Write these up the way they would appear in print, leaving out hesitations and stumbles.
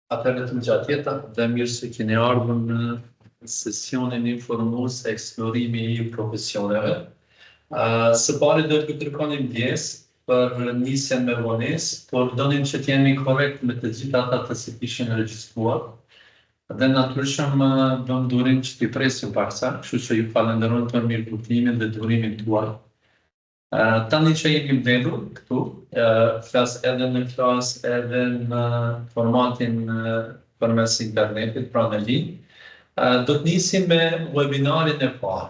Atëherë të mëngjatë dhe mirë se keni ardhur në sesionin informues e eksplorimi I profesioneve. Së pari do t'ju kërkoni ndjesë për nisjen me vonesë, por donim që t'jemi korrekt me të gjitha ata të cilët ishin regjistruar. Dhe natyrisht do durim që t'i presim paksa, kështu që ju falenderoj për mirëkuptimin dhe durimin tuaj. Tani që jemi mbledhur këtu, flas edhe në klasë edhe në formatin përmes internetit, pra në linjë, do të nisim me webinarin e parë.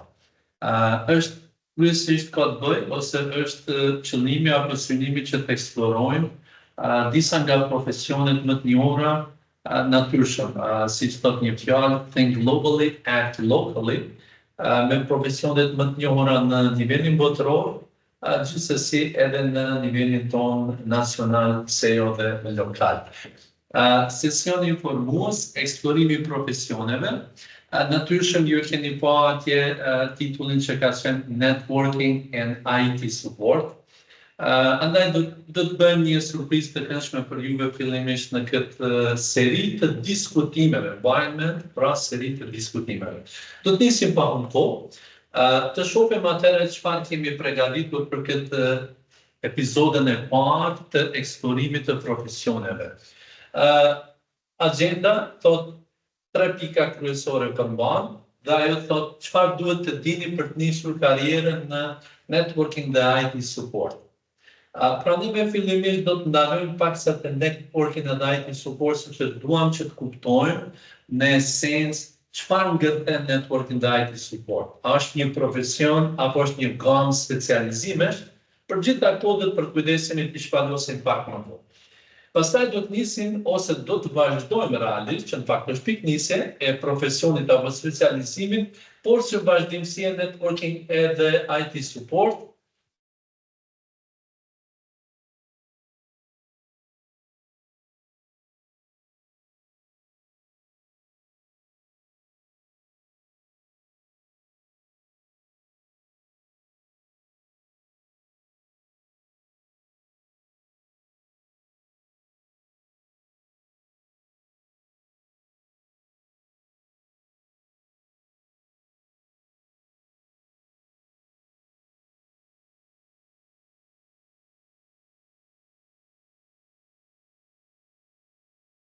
Është kryesisht ka të bëjë ose është qëllimi apo synimi që të eksplorojmë disa nga profesionet më të njohura natyrshëm, siç thot një fjalë, think globally, act locally, me profesionet më të njohura në nivelin botëror, gjithsesi edhe në nivelin ton nacional, SEO dhe lokal. Sesioni informues, eksplorimi I profesioneve, natyrisht ju keni pa atje titullin që ka qenë Networking and IT Support. Andaj do të bëjmë një surprizë të këndshme për juve fillimisht në këtë seri të diskutimeve, pra seri të diskutimeve. Do të nisim pa humbë kohë. Të shohim atëherë çfarë kemi përgatitur për këtë episodën e parë të eksplorimit të profesioneve. Agenda thot 3 pika kryesore përmban dhe ajo thot çfarë duhet të dini për të nisur karrierën në networking dhe IT support. Pranime fillimisht do të ndalojmë paksa te networking dhe IT support sepse duam që të kuptojmë në esencë çfarë ngërten networking dhe IT support. A është një profesion apo është një gamë specializimesh? Për gjitha këto do të përkujdesemi të shpalosim pak më vonë. Pastaj do të nisim ose do të vazhdojmë realisht, që në fakt është piknisje e profesionit apo specializimit, por që vazhdimësi e networking edhe IT support.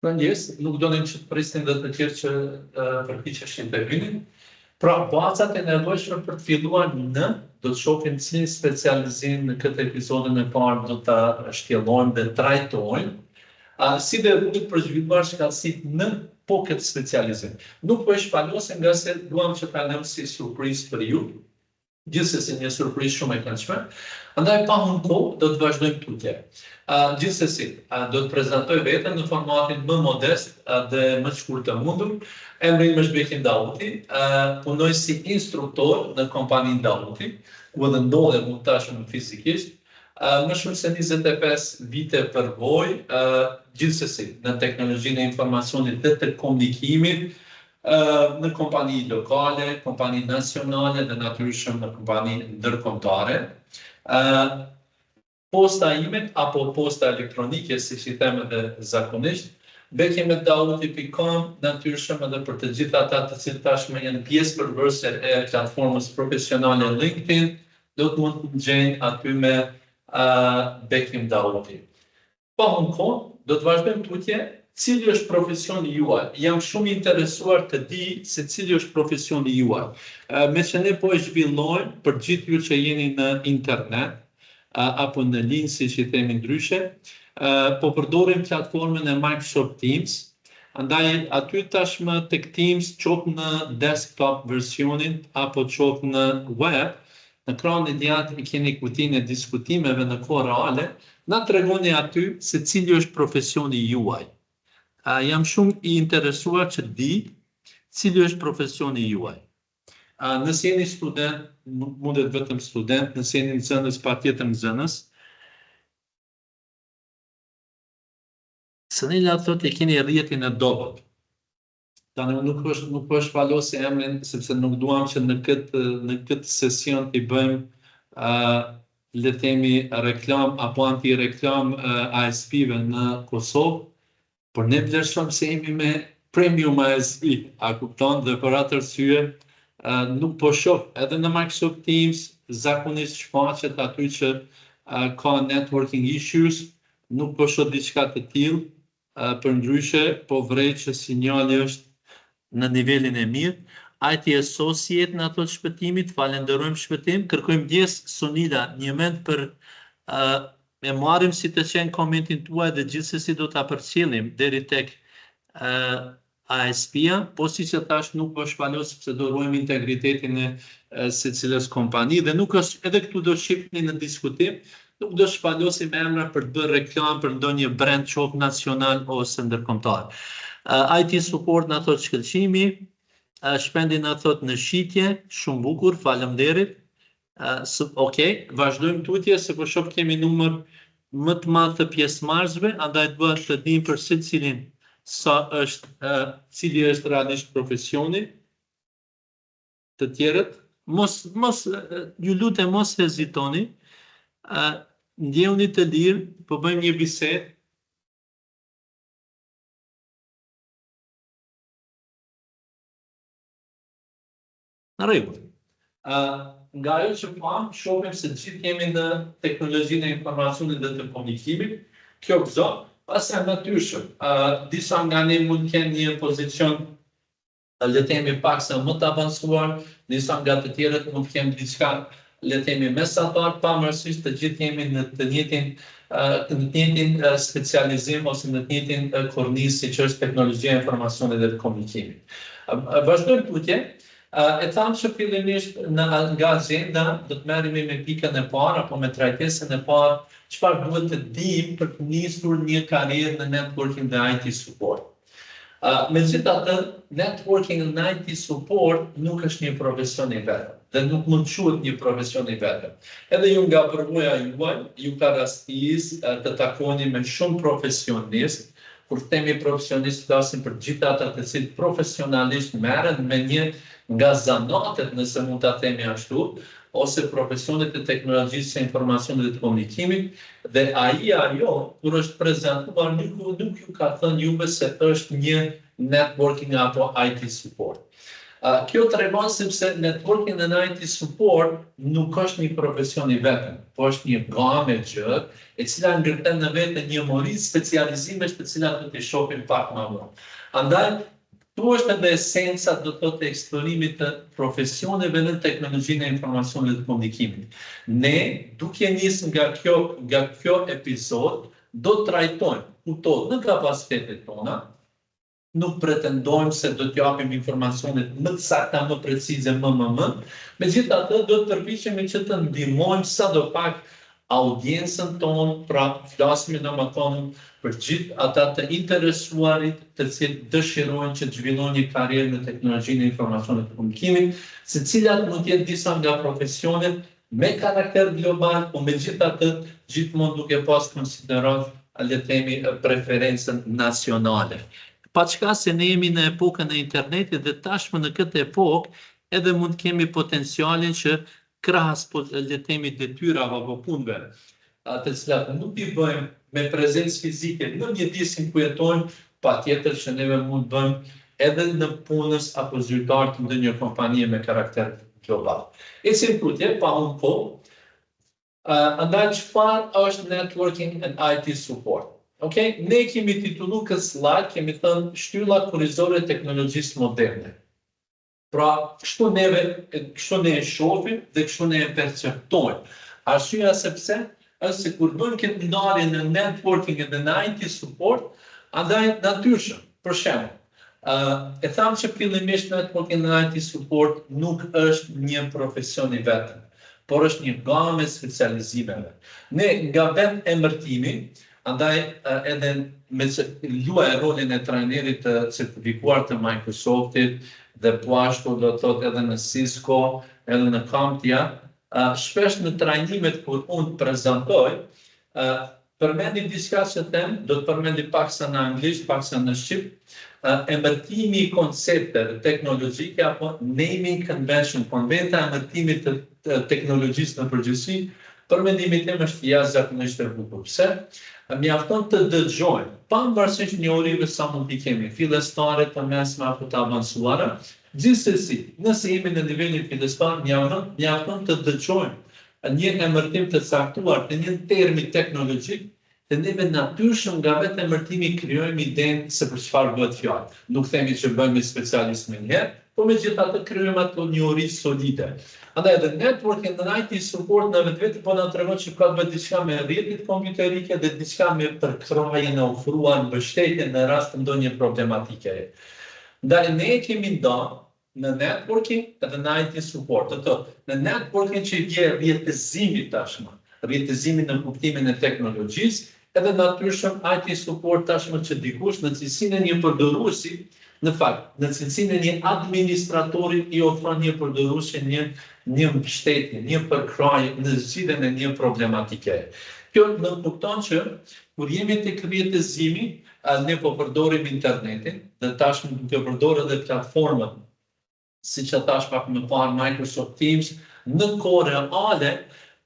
Përngjes, nuk donim që të prisnin dhe të tjerë që përpiqeshin të vinin. Pra, bacat e nevojshme për të filluar do të shohim cilin specializim në këtë episodin e parë do ta shtjellojmë dhe trajtojmë, si dhe rrugët për zhvilluar shkallësitë në këtë specializim. Nuk po e shpalosim nga se duam që ta lëmë si surprizë për ju, gjithsesi një surprizë shumë e këndshme. Andaj pa humbur kohë do të vazhdojmë tutje. Gjithsesi, do të prezantoj veten në formatin më modest dhe më të shkurtë të mundur. Emri im është Bekim Dauti, punoj si instruktor në kompaninë Dauti, ku edhe ndodhem unë tashmë fizikisht. Më shumë se 25 vite përvoj, gjithsesi në teknologjinë e informacionit dhe të komunikimit, në kompani lokale, kompani nacionale dhe natyrisht në kompani ndërkombëtare. Posta ime apo posta elektronike, siç I them edhe zakonisht, bekim@dauti.com, natyrisht edhe për të gjithë ata të cilët tashmë janë pjesë përbërëse e platformës profesionale LinkedIn, do të mund të gjejnë aty me Bekim Dauti. Pa humbur kohë, do të vazhdojmë tutje. Cili është profesioni juaj? Jam shumë interesuar të di se cili është profesioni juaj. Me që ne po e zhvillojmë për gjithë ju që jeni në internet, apo në linjë si që I themi ndryshe, po përdorim platformën e Microsoft Teams, andaj aty tashmë tek Teams qoftë në desktop versionin apo qoftë në web, në ekranin e djathtë keni kutinë e diskutimeve në kohë reale, na tregoni aty se cili është profesioni juaj. Jam shumë I interesuar që di cili është profesioni juaj. Nëse jeni student, nuk mundet vetëm student, nëse jeni nxënës, patjetër nxënës. Sënila thotë keni rrjetin e dobët. Tani nuk po shpalosi emrin sepse nuk duam që në këtë sesion t'i bëjmë le të themi reklam apo anti-reklam ASP-ve në Kosovë. por ne vlerësojmë se jemi me premium ISP, a kupton, dhe për atë arsye nuk po shoh edhe në Microsoft Teams zakonisht shfaqet aty që ka networking issues, nuk po shoh diçka të tillë, përndryshe po vrej që sinjali është në nivelin e mirë. IT Associate në ato shpëtimit, falenderojmë shpëtim, kërkojmë ndjesë Sonida, një mend për e marrim si të qenë komentin tuaj dhe gjithsesi do ta përcjellim deri tek ASP-ja, po si që tash nuk po shpalos sepse do ruajmë integritetin e secilës kompani dhe nuk është edhe këtu do shqipni në diskutim, nuk do shpalosim emra për të bërë reklam për ndonjë brand qoftë nacional ose ndërkombëtar. IT support na thot shkëlqimi, Shpendi na thot në shitje, shumë bukur, faleminderit. Okej, vazhdojmë tutje se po shoh kemi numër më të madh të pjesëmarrësve, andaj duhet të dim për secilin sa është cili është realisht profesioni. Të tjerët, mos ju lutem mos hezitoni, ndjehuni të lirë, po bëjmë një bisedë. Në rregull. Nga ajo që shohim se gjithë jemi në teknologjinë e informacionit dhe të komunikimit, kjo gëzon, pastaj natyrshëm. Disa nga ne mund të kenë një pozicion le të themi paksa më të avancuar, disa nga të tjerët mund të kenë diçka le të themi mesatar, pavarësisht të gjithë jemi në të njëjtin specializim ose në të njëjtin kornizë siç është teknologjia e informacionit dhe të komunikimit. Vazhdojmë tutje. E thamë që fillimisht nga agenda do të merremi me pikën e parë apo me trajtesën e parë, çfarë duhet të dimë për të nisur një karrierë në networking dhe IT support. Megjithatë, networking dhe IT support nuk është një profesion i vetëm dhe nuk mund të quhet një profesion i vetëm. Edhe ju nga përvoja juaj, ju ka rastis të takoni me shumë profesionistë. Kur themi profesionist, flasim për gjithë ata të cilët profesionalisht merren me një nga zanatet, nëse mund ta themi ashtu, ose profesionet e teknologjisë së informacionit dhe të komunikimit, dhe ajo, kur është prezantuar, nuk ju ka thënë juve se është një networking apo IT support. Kjo tregon sepse networking dhe IT support nuk është një profesion i vetëm, po është një gamë gjë, e cila ngërten në vetë një mori specializimesh të cilat do t'i shohim pak më vonë. Andaj, tu është edhe esenca do të thotë eksplorimit të profesioneve në teknologjinë e informacionit dhe të komunikimit. Ne, duke nisë nga kjo epizod, do të trajtojmë këto në kapacitetet tona, nuk pretendojmë se do t'japim informacionet më të sakta, më precize, megjithatë do të përpiqemi që të ndihmojmë sadopak audiencën tonë, pra flasim domethënë për gjithë ata të interesuarit të cilët dëshirojnë që të zhvillojnë një karrierë në teknologjinë e informacionit dhe komunikimit, se cilat mund të jetë disa nga profesionet me karakter global, po megjithatë gjithmonë duke pas konsideruar le të themi preferencën nacionale. Pa çka se ne jemi në epokën e internetit dhe tashmë në këtë epokë edhe mund të kemi potencialin që krahas le të themi detyrave apo punëve, të cilat nuk i bëjmë me prezencë fizike në mjedisin ku jetojmë, patjetër që neve mund të bëjmë edhe në punës apo zyrtar të ndonjë kompanie me karakter global. Ecim tutje pa unë po. Andaj çfarë është networking and IT support? Okay? Ne kemi titullu këtë slide, kemi thënë shtylla kurrizore e teknologjisë moderne. Pra, kështu ne e shohim dhe kështu ne e perceptojmë. Arsyeja sepse është se kur bëjmë këtë ndarje në networking dhe në IT support, andaj natyrshëm, për shembull, e thamë që fillimisht networking dhe IT support nuk është një profesion i vetëm, por është një gamë specializimeve. Ne nga vetë emërtimi, andaj edhe me luaj rolin e trajnerit të certifikuar të Microsoftit dhe po ashtu do të thotë edhe në Cisco, edhe në CompTIA, shpesh në trajnimet kur unë prezantoj, përmendim diçka që them, do të përmendim paksa në anglisht, paksa në shqip, emërtimi i koncepteve teknologjike apo naming convention, konventa e emërtimit të teknologjisë në përgjithësi, Për mendimin tim është jashtëzakonisht e bukur. Pse? Mjafton të dëgjojmë, pavarësisht njohurive sa mund t'i kemi, fillestare, të mesme apo të avancuara. Gjithsesi, nëse jemi në nivelin fillestar, mjafton të dëgjojmë një emërtim të caktuar të një termi teknologjik, të neve natyrshëm nga vetë emërtimi krijojmë idenë se për çfarë bëhet fjalë. Nuk themi që bëjmë specialist me njëherë, por megjithatë krijojmë ato njohuri solide. Andaj edhe networking dhe IT support në vetvete po na tregon që ka të bëjë diçka me rrjetet kompjuterike dhe diçka me përkrahjen e ofruar mbështetje në rast të ndonjë problematike. Ndaj ne kemi ndarë në networking edhe në IT support. Në networking që vjen rrjetëzimi tashmë, rrjetëzimi në kuptimin e teknologjisë, edhe natyrshëm IT support tashmë që dikush në cilësinë e një përdoruesi, në fakt, në cilësinë e një administratori i ofron një përdoruesi një mbështetje, një përkrahje në zgjidhjen e një problematike. Kjo në kupton që kur jemi tek rrjetëzimi, ne po përdorim internetin, dhe tashmë duke përdorur edhe platformën, siç e thash pak më parë, Microsoft Teams, në kohë reale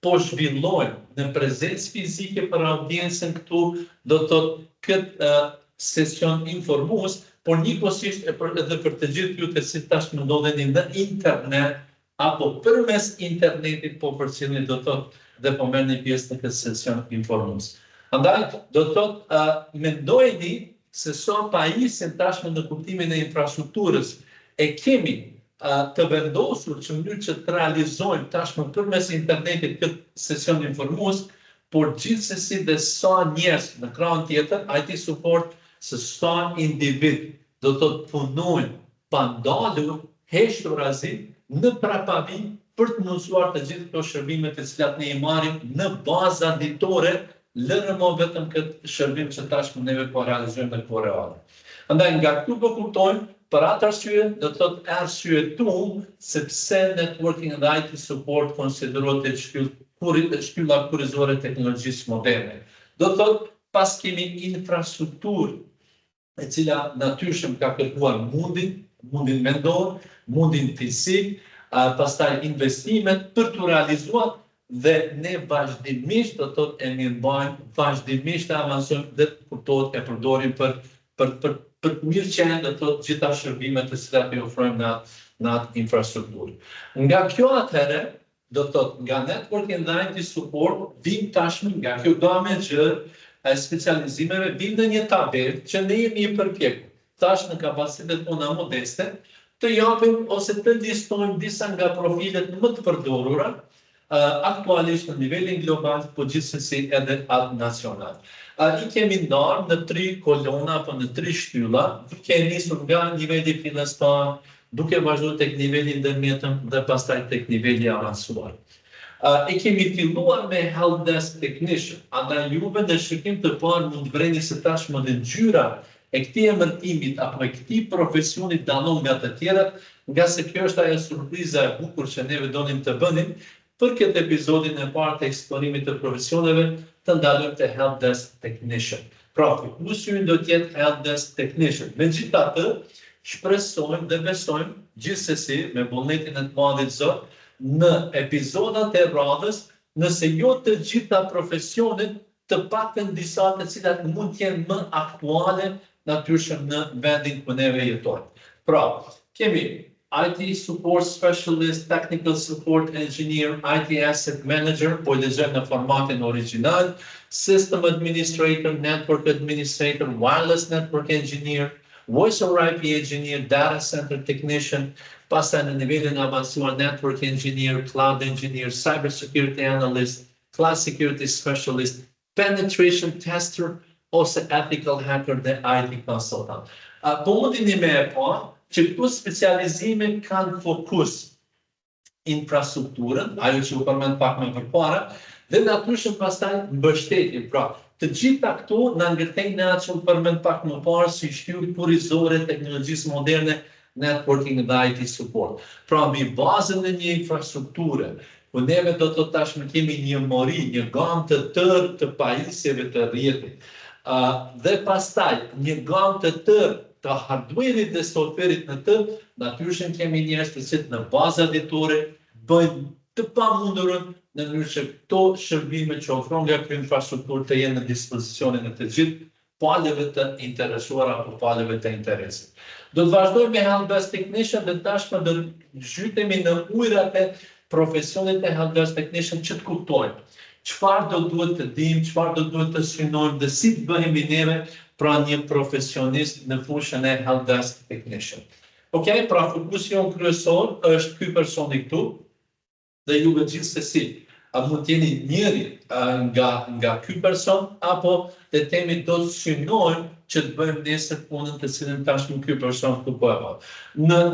po zhvillojmë në prezencë fizike për audiencën këtu, do të thotë këtë sesion informues, por njëkohësisht edhe për të gjithë ju të cilët tashmë ndodheni në internet apo përmes internetit po përcjellni, do të thotë dhe po merrni pjesë në këtë sesion informues. Andaj do të thotë mendojeni se sa pajisjen tashmë në kuptimin e infrastrukturës e kemi të vendosur që mënyrë që të realizojmë tashmë përmes internetit këtë sesion informues, por gjithsesi dhe sa njerëz në krahun tjetër, IT support, se sa individ do të punojnë pa ndalur, heshtorazi në prapavi për të mundësuar të gjithë këto shërbime të cilat ne i marrim në baza ditore, lërë më vetëm këtë shërbim që tashmë neve po realizojmë në kohë reale. Andaj nga këtu po kuptojmë për atë arsye, do të thotë arsyetuam sepse networking dhe IT support konsiderohet shtylla kurrizore e teknologjisë moderne. Do të thotë pas kemi infrastrukturë e cila natyrshëm ka kërkuar mundin mendor, mundin fizik, pastaj investimet për të realizuar dhe ne vazhdimisht do të thotë e mirëmbajmë, vazhdimisht e avancojmë dhe kuptohet e përdorim për mirëqenien do të thotë gjitha shërbimet të cilat i ofrojmë në atë infrastrukturë. Nga kjo atëherë, do të thotë nga networking dhe IT support, vim tashmë nga kjo gamë e gjerë e specializimeve, vim në një tabelë që ne jemi i përpjekur, tash në kapacitetet tona modeste, të japim ose të listojmë disa nga profilet më të përdorura, aktualisht në nivelin global, po gjithsesi edhe atë nacional. I kemi ndarë në 3 kolona apo në 3 shtylla, duke nisur nga niveli fillestar, duke vazhduar tek niveli ndërmjetëm dhe pastaj tek niveli avancuar. E kemi filluar me helpdesk technician, andaj juve në shikim të parë mund të vreni se tashmë dhe ngjyra e këtij emërtimit apo e këtij profesionit dallon nga të tjerat, nga se kjo është ajo surpriza e bukur që neve donim të bënim për këtë episodin e parë të eksplorimit të profesioneve, të ndalojmë të helpdesk technician. Pra, fokusi ynë do të jetë helpdesk technician. Megjithatë, shpresojmë dhe besojmë gjithsesi me vullnetin e të Madhit Zot në epizodat e radhës, nëse jo të gjitha profesionet, të paktën disa të cilat mund të jenë më aktuale natyrshëm në vendin ku neve jetojmë. Pra, kemi IT support specialist, technical support engineer, IT asset manager, po lexojmë në formatin origjinal, system administrator, network administrator, wireless network engineer, voice over IP engineer, data center technician, pastaj në nivelin avancuar network engineer, cloud engineer, cyber security analyst, cloud security specialist, penetration tester ose ethical hacker dhe IT consultant. Po mundini me e pa që këtu specializime kanë fokus infrastrukturën, ajo që u përmend pak më përpara, dhe natyrshëm pastaj mbështetje. Pra, të gjitha këtu na ngërtejnë në atë që u përmend pak më parë si shtyllë kurrizore teknologjisë moderne, networking dhe IT support. Pra, mbi bazën e një infrastrukture, ku neve do të tashmë kemi një mori, një gamë të tërë të pajisjeve të rrjetit, dhe pastaj një gamë të tërë të hardwareit dhe softwareit në të, natyrshëm kemi njerëz të cilët në baza ditore bëjnë të pamundurën në mënyrë që këto shërbime që ofron nga kjo infrastrukturë të jenë në dispozicionin e të gjithë palëve të interesuara apo palëve të interesit. Do të vazhdojmë me helpdesk technician dhe tashmë do zhytemi në ujërat e profesionit e helpdesk technician që të kuptojmë çfarë do duhet të dimë, çfarë do duhet të synojmë dhe si të bëhemi neve pra një profesionist në fushën e helpdesk technician. Okej, pra fokusi jonë kryesor është ky personi këtu dhe juve gjithsesi mund të jeni njëri nga ky person apo le të themi do të synojmë që të bëjmë nesër punën të cilën tashmë ky person këtu po e bën.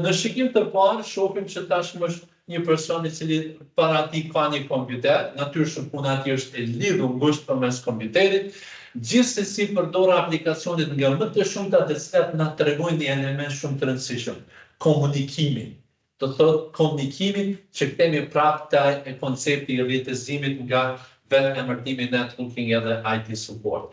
Në shikim të parë shohim që tashmë është një person i cili para tij ka një kompjuter, natyrisht puna e tij është e lidhur ngushtë përmes kompjuterit, gjithsesi përdor aplikacionet nga më të shumta të cilat na tregojnë një element shumë të rëndësishëm, komunikimin. Do thotë komunikimin që kthehemi prapë te koncepti i rrjetëzimit nga vetë emërtimi networking edhe IT support.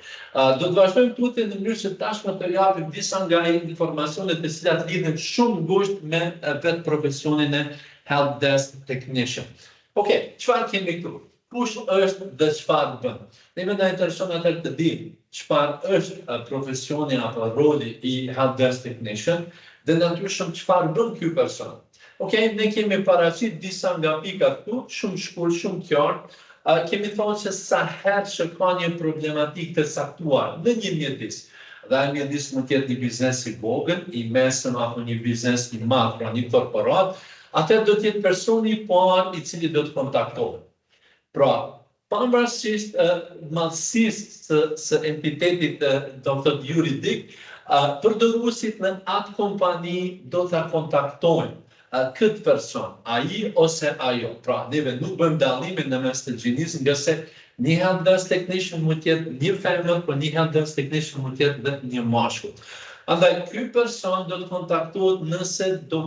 Do të vazhdojmë tutje në mënyrë që tashmë të japim disa nga informacionet të cilat lidhen shumë ngushtë me vetë profesionin e helpdesk technician. Okej, çfarë kemi këtu? Kush është dhe çfarë bën? Ne më intereson atë të dim çfarë është profesioni apo roli i helpdesk technician dhe natyrisht çfarë bën ky person. Okej, ne kemi paraqitur disa nga pikat këtu, shumë shkurt, shumë qartë. Kemi thonë që sa herë që ka një problematikë të caktuar në një mjedis, dhe ai mjedis mund të jetë një biznes i vogël, i mesëm apo një biznes i madh, pra një korporat, atëherë do të jetë personi i parë i cili do të kontaktohet. Pra, pavarësisht madhësisë së entitetit do të thotë juridik, përdoruesit në atë kompani do ta kontaktojnë këtë person, ai ose ajo. Pra, neve nuk bëjmë dallimin në mes të gjinisë, nga se një helpdesk technician mund të jetë një femër, por një helpdesk technician mund të jetë vetëm një mashkull. Andaj, ky person do të kontaktohet nëse do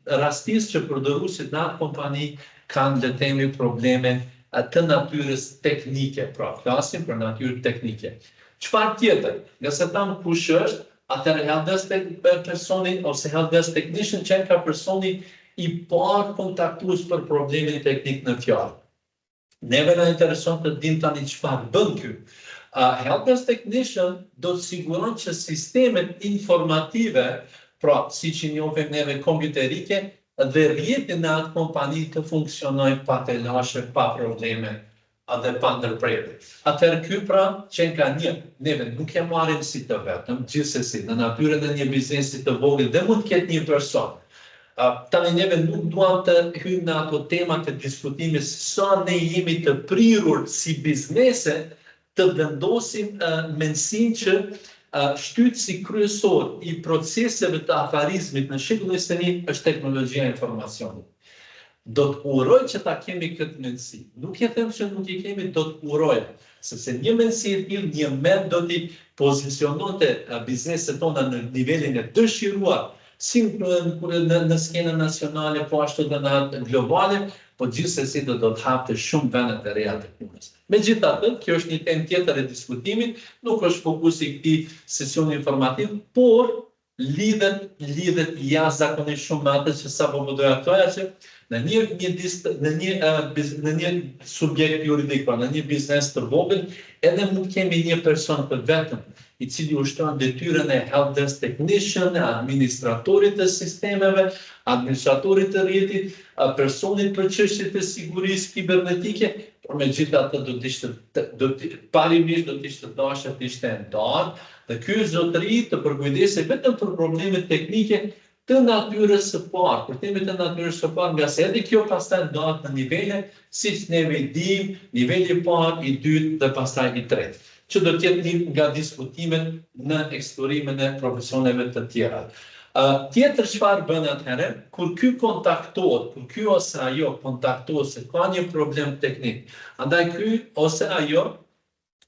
rastisë që përdoruesit në atë kompani kanë le të themi probleme të natyrës teknike, pra flasim për natyrë teknike. Çfarë tjetër? Nga se tam kush është, atëherë helpdesk personi ose helpdesk technician që ka personi i parë kontaktues për problemin teknik në fjalë. Neve na intereson të dim tani çfarë bën ky. Helpdesk technician do të siguron që sistemet informative, pra siç i njohim neve kompjuterike, dhe rrjeti në atë kompani të funksionojnë pa telashe, pa probleme dhe pa ndërprerje. Atëherë ky pra që ka një, neve nuk e marrim si të vetëm, gjithsesi në natyrën e një biznesi të vogël dhe mund të ketë një person. Tani neve nuk duam të hyjmë në ato tema të diskutimit sa ne jemi të prirur si biznese të vendosim mendsinë që shtytësi kryesor i proceseve të afarizmit në shekullin 21 është teknologjia e informacionit. Do të uroj që ta kemi këtë mendësi. Nuk e them që nuk i kemi, do të uroj, sepse një mendësi e tillë, një mend do t'i poziciononte bizneset tona në nivelin e dëshiruar, si në skenën nacionale, po ashtu edhe në atë globale, po gjithsesi do të hapte shumë vende të reja të punës. Megjithatë, kjo është një temë tjetër e diskutimit, nuk është fokusi i këtij sesioni informativ, por lidhet jashtëzakonisht shumë me atë që sapo po doja thoja që në një subjekt juridik, pra në një biznes të vogël, edhe mund kemi një person të vetëm i cili ushtron detyrën e helpdesk technician, administratorit të sistemeve, administratorit të rrjetit, personit për çështjet e sigurisë kibernetike, por megjithatë parimisht do të ishte dashur të ishte ndarë, dhe ky zotëri të përkujdesej vetëm për problemet teknike të natyrës së parë, për temat të natyrës së parë, nga se edhe kjo pastaj ndahet në nivele, siç neve i dim, niveli i parë, i dytë dhe pastaj i tretë, që do të jetë një nga diskutimet në eksplorimin e profesioneve të tjera. Tjetër çfarë bën atëherë, kur ky kontaktohet, kur ky ose ajo kontaktohet se ka një problem teknik, andaj ky ose ajo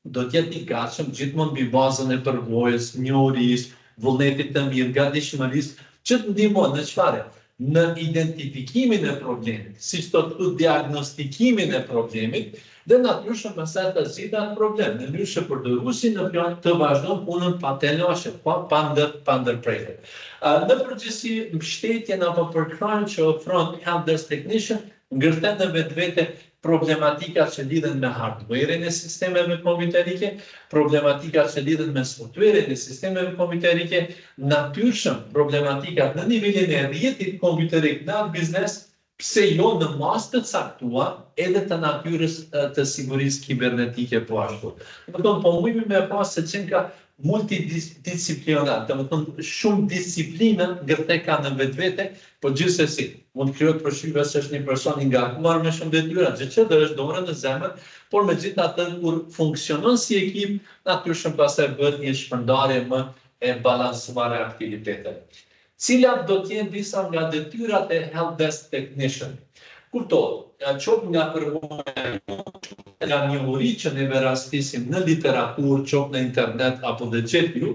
do të jetë i gatshëm gjithmonë mbi bazën e përvojës, njohurisë, vullnetit të mirë, gatishmërisë, që të ndihmon në çfarë? Në identifikimin e problemit, siç thotë diagnostikimin e problemit, dhe natyrisht pastaj të zgjidhë atë problem, në mënyrë që përdoruesi në plan të vazhdon punën pa telashe, pa ndërprerje. Në përgjithësi, mbështetjen apo përkrahjen që ofron helpdesk technician ngërten në vetvete problematika që lidhen me hardware-in e sistemeve kompjuterike, problematika që lidhen me software-in e sistemeve kompjuterike, natyrshëm problematika në nivelin e rrjetit kompjuterik në atë biznes, pse jo në mas të caktuar edhe të natyrës të sigurisë kibernetike po ashtu. Po mujmë me pas se qenë ka multidisciplinar, të më thonë shumë disciplinë ngërte ka në vetvete, po gjithsesi, mund kryet përshtypja se është një person i ngarkuar me shumë detyra, që dhe është dorë në zemër, por megjithatë kur funksionon si ekip, natyrshëm pastaj bëhet një shpërndarje më e balansuar e aktiviteteve. Cilat do t'jenë disa nga detyrat e help desk technician. Kuptohet, qoftë nga përvojë, nga njohuri që ne rastisim në literaturë, qoftë në internet apo dhe gjithë ju,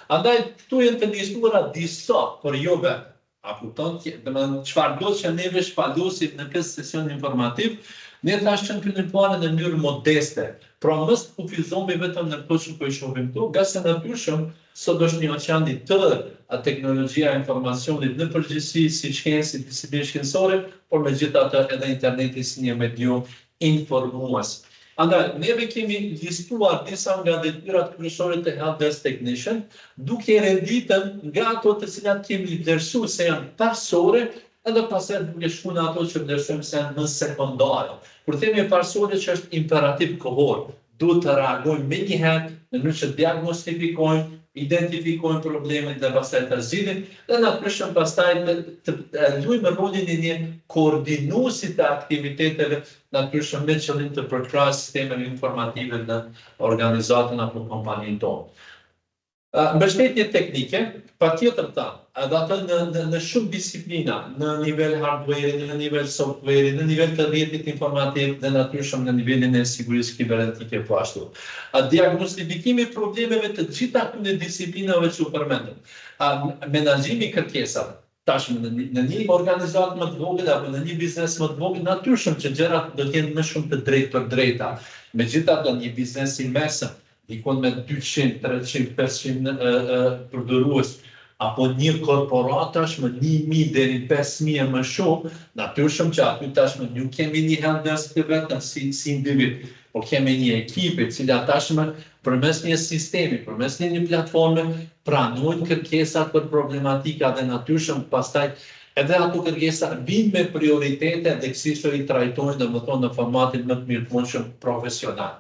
andaj këtu jenë të listuara disa, por jo vetë. A kupton, çfarë do që neve shpalosim në këtë sesion informativ, ne thash që në fillimuar në mënyrë modeste, pra mos kufizohemi vetëm në këtë që po i shohim këtu, nga se natyrshëm sot është një oqean i tërë teknologjia e informacionit në përgjithësi si qenë, si disiplinë shkencore, por megjithatë edhe interneti si një medium informues. Andaj, neve kemi listuar disa nga detyrat kryesore të help desk technician, duke renditën nga ato të cilat kemi vlerësuar se janë parsore, edhe pastaj duke shkuar në ato që vlerësojmë se janë më sekondare. Kur themi parsore që është imperativ kohor, duhet të reagojmë menjëherë në mënyrë që diagnostifikojmë, identifikojmë problemet dhe pastaj të zgjidhim, dhe natyrshëm pastaj të luajmë rolin e një koordinuesi të aktiviteteve, natyrshëm me qëllim të përkrahur sistemeve informative në organizatën apo kompaninë tonë. Mbështetje teknike, patjetër ta, edhe ato në shumë disiplina, në nivel hardware, në nivel software, në nivel të rrjetit informativ dhe natyrshëm në nivelin e sigurisë kibernetike po ashtu. Diagnostifikimi i problemeve të gjitha këtyre disiplinave që u përmendëm. Menaxhimi i kërkesave. Tashmë në një organizatë më të vogël apo në një biznes më të vogël, natyrshëm që gjërat do të jenë më shumë të drejtë për drejta. Megjithatë, një biznes i mesëm, dikon me 200, 300, 500 përdorues, apo një korporat tashmë 1.000 deri 5.000 më shumë, natyrshëm që aty tashmë nuk kemi një help desk të vetëm si individ, por kemi një ekipe e cila tashmë përmes një sistemi, përmes një platforme, pranojnë kërkesat për problematika dhe natyrshëm pastaj edhe ato kërkesa vinë me prioritete dhe kësaj i trajtojnë domethënë në formatin më të mirëfillueshëm profesional.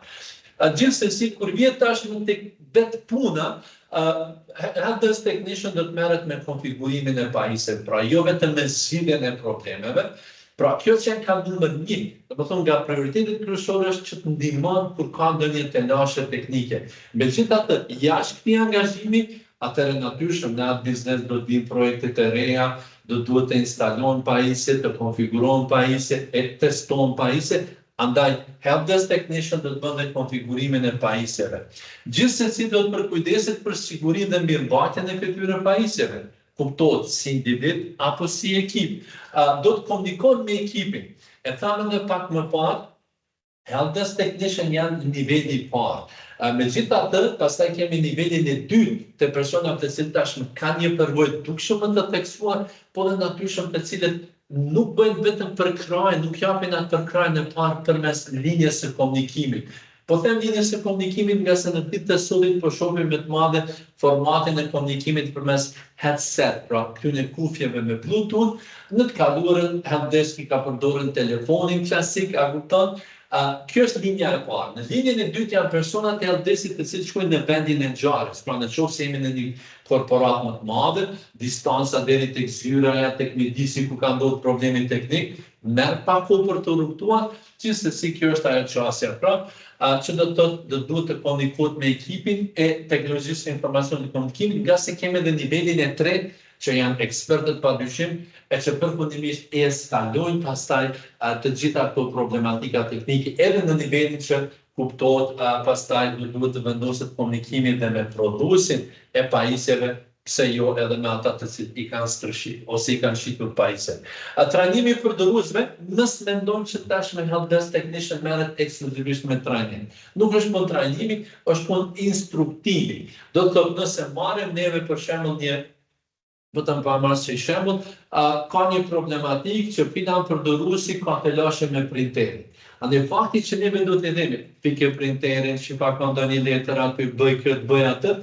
Gjithsesi, kur vjet tashmë tek vetë puna, help desk technician do të merret me konfigurimin e pajisjeve, pra jo vetëm me zgjidhjen e problemeve. Pra kjo që ka numër 1, domethënë nga prioritetet kryesore është që të ndihmon kur ka ndonjë telashe teknike. Megjithatë, jashtë këtij angazhimi, atëherë natyrshëm në atë biznes do të vinë projektet e reja, do duhet të instalojnë pajisje, të konfigurojnë pajisje, e testojnë pajisje. Andaj, help desk technician do të bëndë konfigurimin e pajisjeve. Gjithsesi do të përkujdeset për sigurinë dhe mirëmbajtjen e këtyre pajisjeve. Kuptohet si individ apo si ekip. Do të komunikon me ekipin. E thamë edhe pak më parë, help desk technician janë në niveli i parë. Megjithatë, pastaj kemi nivelin e dytë të personave të cilët tashmë kanë një përvojë dukshëm të theksuar, por edhe natyrshëm të cilët nuk bëjnë vetëm përkrahje, nuk japin atë përkrahjen e parë përmes linjës së komunikimit. Po them linjës së komunikimit nga se në ditë të sotme po shohim me të madhe formatin e komunikimit përmes headset, pra këtyre kufjeve me Bluetooth. Në të kaluarën help desk ka përdorur telefonin klasik, a kupton? Kjo është linja e parë. Në linjën e dytë janë personat e help desk-it të cilët shkojnë në vendin e ngjarjes, pra nëse jemi në një korporat më të madhe, distanca deri tek zyraja, tek midisi ku ka ndodhur problemi teknik, merr pak kohë për të rrugtuar, gjithsesi kjo është ajo çështja. Pra, që do të duhet të komunikohet me ekipin e teknologjisë së informacionit dhe komunikimit, nga se kemi edhe nivelin e tretë që janë ekspertët padyshim, e që përfundimisht e eskalojnë pastaj të gjitha këto problematika teknike, edhe në nivelin që kuptohet pastaj duhet të vendoset komunikimi dhe me prodhuesin e pajisjeve, pse jo edhe me ata të cilët i kanë stërshit ose i kanë shitur pajisjet. Trajnimi i përdoruesve, nëse mendojmë që tashmë help desk technician merret ekskluzivisht me trajnim. Nuk është punë trajnimi, është punë instruktivi. Do të thotë nëse marrim neve për shembull një vetëm pa marrë si shembull, ka një problematikë që filan përdoruesi ka të lashë me printerin. Andaj fakti që neve do të edhemi, pike printerin, që pa ka ndonjë letër aty, bëj këtë, bëj atë,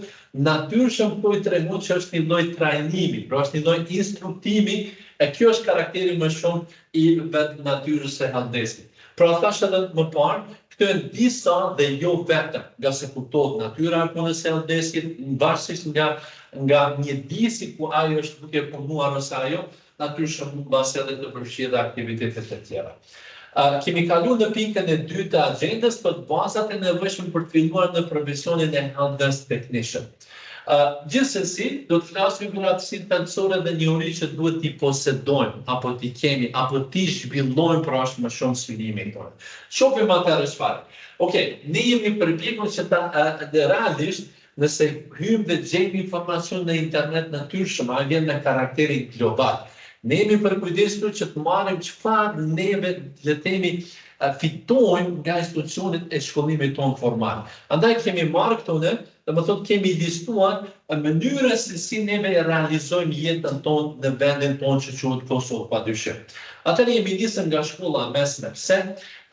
natyrshëm po i tregon që është një lloj trajnimi, pra është një lloj instruktimi, e kjo është karakteri më shumë i vetë natyrës së helpdesk-it. Pra thash edhe më parë, këto janë disa dhe jo vetëm, nga se kuptohet natyra e punës së helpdesk-it, varësisht nga një disi ku ajo është duke punuar ose ajo, natyrshëm mbas edhe të përfshirë dhe aktivitetet e tjera. Kemi kalu në pikën e 2 të agendës për bazat e nevojshme për të filluar në profesionin e helpdesk technician. Gjithsesi, do të flasim për aftësitë thelbësore dhe njohuri që duhet t'i posedojmë, apo t'i kemi, apo t'i zhvillojmë pra është më shumë sfidimi tonë. Shohim atëherë çfarë. Okej, ne jemi përpjekur që realisht nëse hymë dhe gjejmë informacion në internet natyrshëm, a vjen në karakterin global. Ne jemi përkujdesur që të marrim çfarë neve le të themi fitojmë nga institucionet e shkollimit tonë formal. Andaj kemi marrë këto ne, dhe më thotë kemi listuar mënyrën se si neve realizojmë jetën tonë në vendin tonë që quhet Kosovë padyshim. Atëherë jemi nisur nga shkolla mesme. Pse?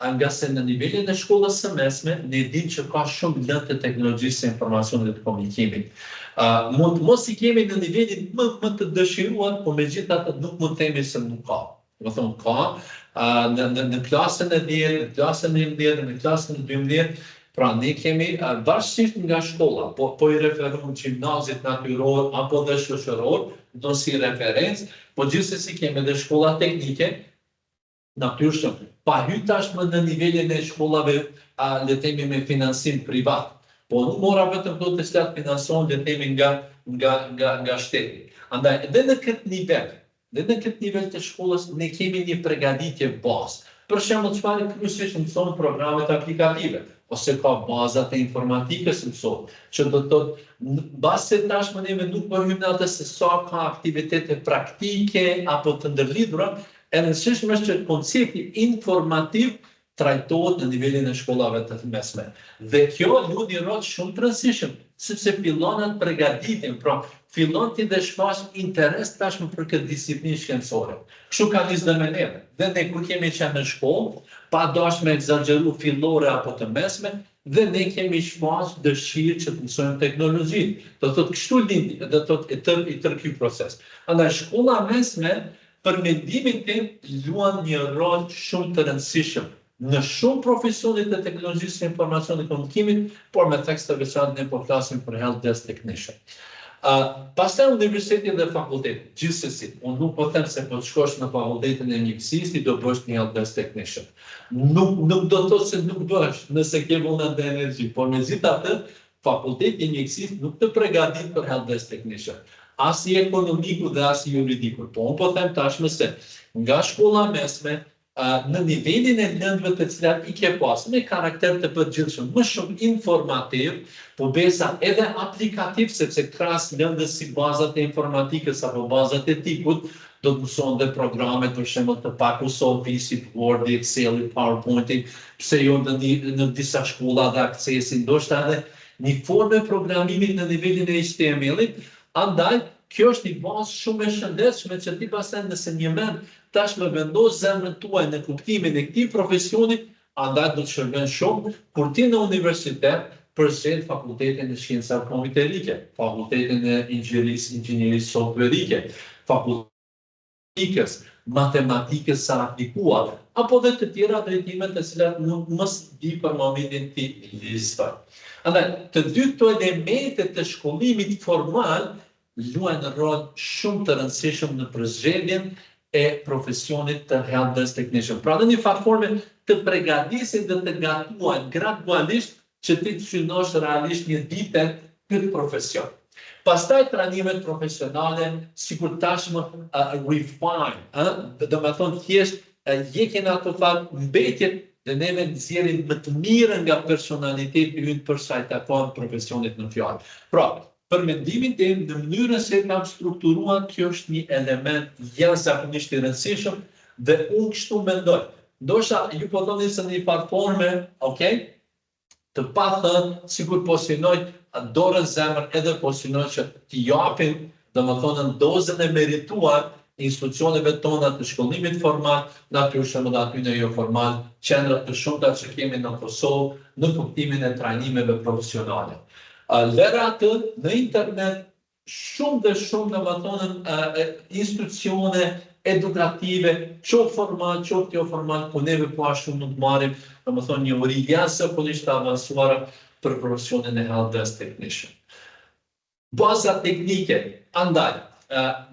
Nga se në nivelin e shkollës së mesme, ne dimë që ka shumë lëndë të teknologjisë së informacionit dhe të komunikimit. Mund mos i kemi në nivelin më të dëshiruar, por megjithatë nuk mund të themi se nuk ka. Do të thonë ka në klasën e 10, në klasën e 11, në klasën e 12, pra ne kemi varësisht nga shkolla, po i referojmë gjimnazit natyror apo dhe shoqëror, do si referencë, po gjithsesi kemi edhe shkolla teknike, natyrshëm, pa hyrë tashmë në nivelin e shkollave le të themi me finansim privat. Po nuk mora vetëm këto të cilat finansohen le të themi nga shteti. Andaj edhe në këtë nivel të shkollës ne kemi një përgatitje bazë. Për shembull, çfarë kryesisht mëson programet aplikative, ose ka bazat e informatikës mëson, që do të thotë mbase tashmë neve nuk po hyjmë në atë se sa ka aktivitete praktike apo të ndërlidhura, e rëndësishme është që koncepti informativ trajtohet në nivelin e shkollave të mesme. Dhe kjo luan një rol shumë të rëndësishëm, sepse fillon atë përgatitjen, pra fillon ti dhe shfaq interes tashmë për këtë disiplinë shkencore. Kështu ka nisë dhe me neve. Dhe ne kur kemi qenë në shkollë, pa dashur me egzageru fillore apo të mesme, dhe ne kemi shfaq dëshirë që të mësojmë teknologjinë. Do thotë kështu lindi, do thotë i tërë ky proces. Andaj shkolla mesme për mendimin tim luan një rol shumë të rëndësishëm në shumë profesionet e teknologjisë së informacionit dhe komunikimit, por me tekst të veçantë ne po flasim për helpdesk technician. Pastaj universiteti dhe fakulteti, gjithsesi, unë nuk po them se po të shkosh në fakultetin e mjekësisë do bësh një helpdesk technician. Nuk do të thotë se nuk bësh nëse ke vullnet dhe energji, por megjithatë fakulteti i mjekësisë nuk të përgatit për helpdesk technician. As i ekonomiku dhe as i juridiku. Po unë po them tashmë se nga shkolla mesme në nivelin e lëndëve të cilat i ke pasur me karakter të përgjithshëm, më shumë informativ, po besa edhe aplikativ, sepse krahas lëndës si bazat e informatikës apo bazat e tiput, do të mëson dhe programet për shembull të pakus Office-it, Word-i, Excel-i, PowerPoint-i, pse jo në disa shkolla dhe aksesi, ndoshta edhe një formë programimit në nivelin e HTML-it. Andaj, kjo është një bazë shumë e shëndetshme që ti pastaj nëse një vend tashmë vendos zemrën tuaj në kuptimin e këtij profesioni, andaj do të shërben shumë kur ti në universitet përzihet fakultetin e shkencave kompjuterike, fakultetin e inxhinierisë softverike, fakultetin matematikës së aplikuar, apo dhe të tjera drejtime të cilat nuk mos di për momentin ti listoj. Andaj, të dy këto elemente të shkollimit formal luajnë rol shumë të rëndësishëm në përzgjedhjen e profesionit të helpdesk technician. Pra në një platforme të përgatisin dhe të gatuan gradualisht që ti të shinosh realisht një ditë këtë profesion. Pastaj trajnimet profesionale, sikur tashmë refine, do me thonë thjesht jekin ato fakt mbetjet dhe neve nxjerrin më të mirën nga personaliteti ynë për sa i takon profesionit në fjalë. Pra, për mendimin tim, në mënyrën se kam strukturuar, kjo është një element jashtëzakonisht i rëndësishëm dhe unë kështu mendoj. Ndoshta ju po thoni se në një platforme, okay, të pa thënë, sikur po synoj dorën zemër edhe po synoj që t'i japin domethënë në dozën e merituar institucioneve tona të shkollimit formal, natyrisht edhe aty në jo formal, qendra të shumta që kemi në Kosovë në kuptimin e trajnimeve profesionale. Lëra atë në internet shumë dhe shumë domethënë institucione edukative, qoftë formal, qoftë jo formal, ku neve po ashtu mund të marrim domethënë një uri jashtëzakonisht të avancuara për profesionin e help desk technician. Baza teknike, andaj,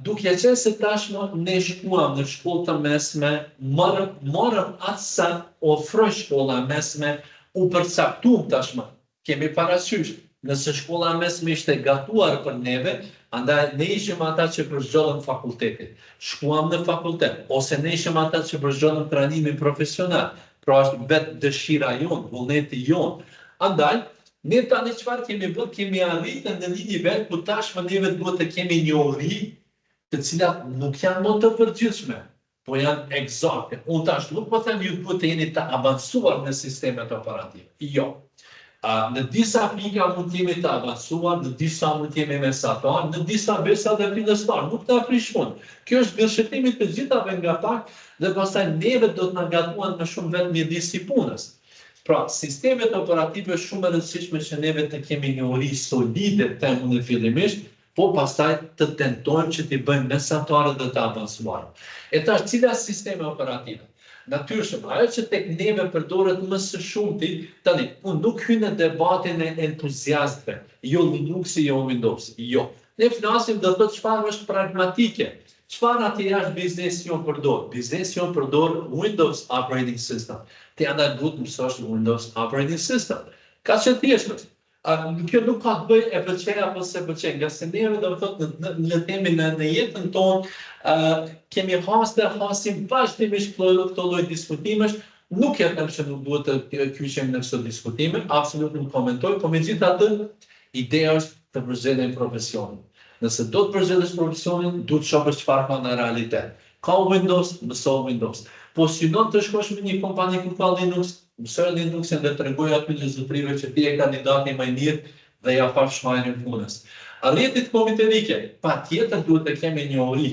duke qenë se tashmë ne shkuam në shkollë të mesme, marrëm atë sa ofroi shkolla mesme, u përcaktuam tashmë. Kemi parasysh, nëse shkolla mesme ishte gatuar për neve, andaj ne ishim ata që përzgjodhëm fakultetin. Shkuam në fakultet, ose ne ishim ata që përzgjodhëm trajnimin profesional. Pra është vetë dëshira jonë, vullneti jonë. Andaj, ne tani çfarë kemi bërë, kemi arritur në një nivel ku tashmë neve duhet të kemi një uri të cilat nuk janë më të përgjithshme, po janë eksakte. Unë tash nuk po them ju duhet të jeni të avancuar në sistemet operative. Jo. Në disa pika mund të jemi të avancuar, në disa mund të jemi mesatar, në disa besa dhe fillestar, nuk të aprishmon. Kjo është bërshëtimi të gjithave nga pak, dhe pastaj neve do të na gatuan më shumë vetë mjedis i punës. Pra, sistemet operative shumë e rëndësishme që neve të kemi një uri solide temën e fillimisht, po pastaj të tentojmë që t'i bëjmë mesatare dhe të avancuar. E tash, cilat sisteme operative? Natyrisht, ajo që tek neve përdoret më së shumti, tani, unë nuk hy në debatin e entuziastëve, jo Linuxi, jo Windows, jo. Ne flasim dhe të çfarë është pragmatike. Çfarë atë jashtë biznesi jonë përdor? Biznesi jonë përdor Windows Operating System. Ti andaj duhet mësosh Windows Operating System. Ka që thjesht. Kjo nuk ka të bëj e pëlqej apo se pëlqej, nga se neve do të thotë në temin në jetën tonë kemi hasim vazhdimisht këto lloj diskutimesh, nuk jetem që nuk duhet të kyqem në këto diskutime, absolut nuk komentoj, po megjithatë ideja është të përzgjedhim profesionin. Nëse do të përzgjedhësh profesionin, duhet të shohësh çfarë ka në realitet. Ka Windows, mëso Windows. Po synon të shkosh me një kompani ku ka Linux, mësoj Linuxin dhe tregoj aty në zotrive që ti je kandidati më i mirë dhe ja fa shmajrin punës. Rrjetet komputerike, patjetër duhet të kemi një uri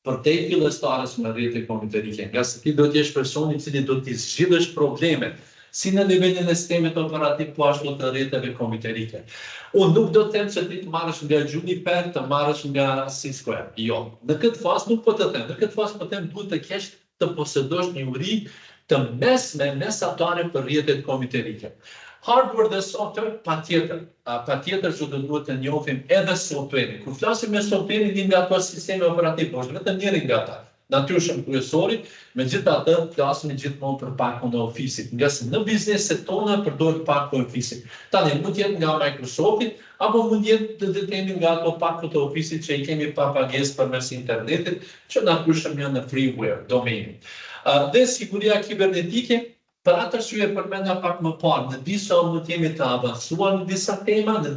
për te fillestarës me rrjetet komputerike, nga se ti do të jesh personi i cili do t'i zgjidhësh problemet, si në nivelin e sistemet operativ, po ashtu të rrjeteve komputerike. Unë nuk do të them që ti të marrësh nga Juniper, të marrësh nga Cisco. Jo, në këtë fazë nuk po të them. Në këtë fazë po them duhet të kesh të posedosh një uri të mesatare për rrjetet komputerike. Hardware dhe software, patjetër që duhet të njohim edhe software. Kur flasim me software, një nga ato sisteme operativ, është vetëm njëri nga ata. Natyrisht kryesori, megjithatë flasim gjithmonë për pakun e Office-it, nga se në bizneset tona përdoret paku e Office-it. Tani mund të jetë nga Microsofti, apo mund jetë të kemi nga ato pakut e Office-it që i kemi pa pagesë përmes internetit, që natyrisht janë në freeware, domeni. Dhe siguria kibernetike, për atë arsye përmenda pak më parë, në disa mund të jemi të avancuar në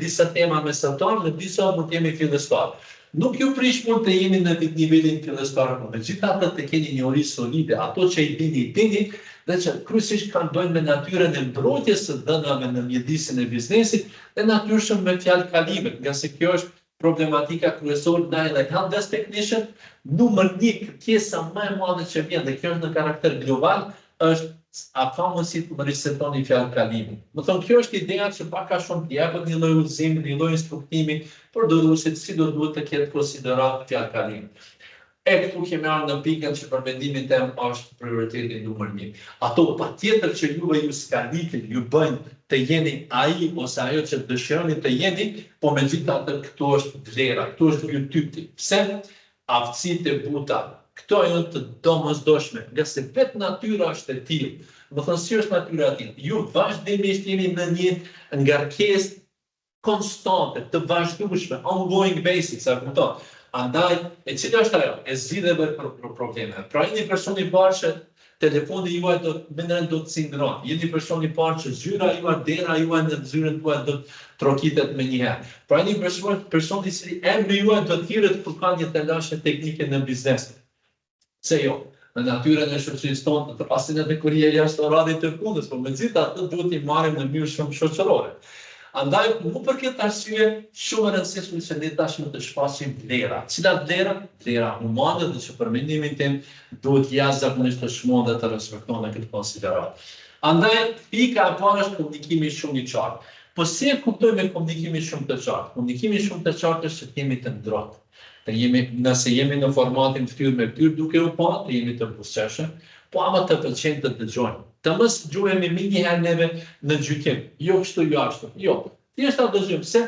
disa tema mesatar, në disa mund të jemi fillestar. Nuk ju prish mund të jeni në nivelin fillestar, megjithatë të keni një uri solide, ato që i dini, dhe që kryesisht kanë bëjnë me natyrën e mbrojtjes së dhënave në mjedisin e biznesit, dhe natyrisht me fjalë kalime, nga se kjo është problematika kryesore ndaj help desk technician, numër 1 kërkesa më e madhe që vjen, dhe kjo është në karakter global, është a ka mundësi të më risetoni fjalë kalimi. Më thonë, kjo është ideja që paka shumë t'jepët një lloj udhëzimi, një lloj instruktimi, për doruesit si do duhet të ketë konsiderat fjalë kalimi. E këtu kemi ardhur në pikën që për mendimin tim është prioriteti numër 1. Ato patjetër që juve ju skalitin, ju bëjnë të jeni ai ose ajo që dëshironi të jeni, po megjithatë këtu është vlera, këtu është virtyti. Pse? Aftësitë e buta. Këto janë të domosdoshme, nga se vetë natyra është e tillë. Më thënë, si është natyra e tillë? Ju vazhdimisht jeni në një ngarkesë konstante, të vazhdueshme, ongoing basis, a kupton? Andaj, e cila është ajo? E zgjidheve për probleme. Pra jeni person i parë që telefoni juaj do të cindron. Jeni person i parë që zyra juaj, dera juaj në zyrën tuaj do të trokitet me njëherë. Pra jeni person i cili emri juaj do të thirret kur ka një telashe teknike në biznes. Se jo, në natyrën e shoqërisë tonë të pasin edhe kur je jashtë oradit të punës, por megjithatë duhet i marrim në mënyrë shumë shoqërore. Andaj, mu për këtë arsye, shumë e rëndësishme që ne tashmë të shfaqim vlera. Cilat vlera? Vlera humane dhe që për mendimin tim duhet jashtëzakonisht të shmohen dhe të respektohen në këtë konsiderat. Andaj, pika e parë është komunikimi shumë i qartë. Po si e kuptojmë komunikimi shumë të qartë? Komunikimi shumë të qartë është që jemi të ndrotë. Nëse jemi në formatin ftyrë me ftyrë duke u pa, të jemi të buzëqeshëm, po ama të pëlqen të dëgjojmë. Të mos gjuhemi njëherë neve në gjykim, jo kështu jo ashtu. Jo, thjesht ta dëgjojmë se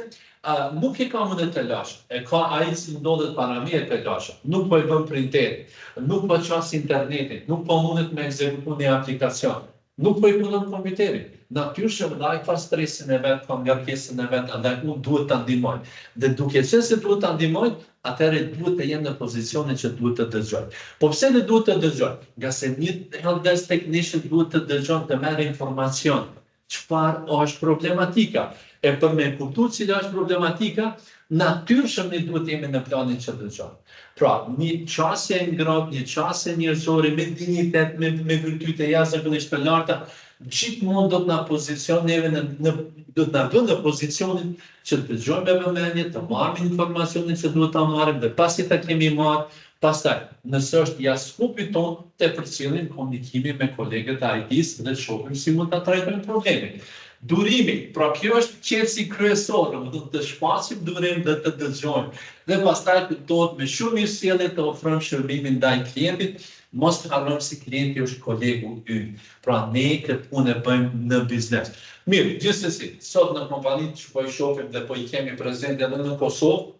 nuk e ka mundë të lash, e ka ai që ndodhet para mirë të lash. Nuk po e bën printerin, nuk po ças internetin, nuk po mundet me ekzekutu një aplikacion. Nuk po i punon kompjuterin. Natyrisht ai ka stresin e vet, ka ngarkesën e vet, andaj unë duhet ta ndihmoj. Dhe duke qenë se duhet ta ndihmoj, atëherë duhet të jem në pozicionin që duhet të dëgjoj. Po pse ne duhet të dëgjoj? Nga se një helpdesk technician duhet të dëgjon të merr informacion. Çfarë është problematika? E për me kuptuar cila është problematika, natyrisht ne duhet të jemi në planin që dëgjon. Pra, një qasje ngrohtë, një qasje njerëzore me dinjitet, me virtyte jashtëzakonisht të larta, gjithmonë do të na pozicion neve do të na vënë në pozicionin që të dëgjojmë me vëmendje, të marrim informacionin që duhet ta marrim dhe pasi ta kemi marrë, pastaj, nëse është jashtë skupit ton, të përcjellim komunikimin me kolegët e IT-s dhe shohim si mund ta trajtojmë problemin. Durimi, pra kjo është qetësi kryesor, domethënë të shfaqim durim dhe të dëgjojmë. Dhe pastaj kuptohet me shumë mirësjellje të ofrojmë shërbimin ndaj klientit, mos të harrojmë se klienti është kolegu ynë. Pra ne këtë punë e bëjmë në biznes. Mirë, gjithsesi, sot në kompanitë që po i shohim dhe po i kemi prezente edhe në Kosovë,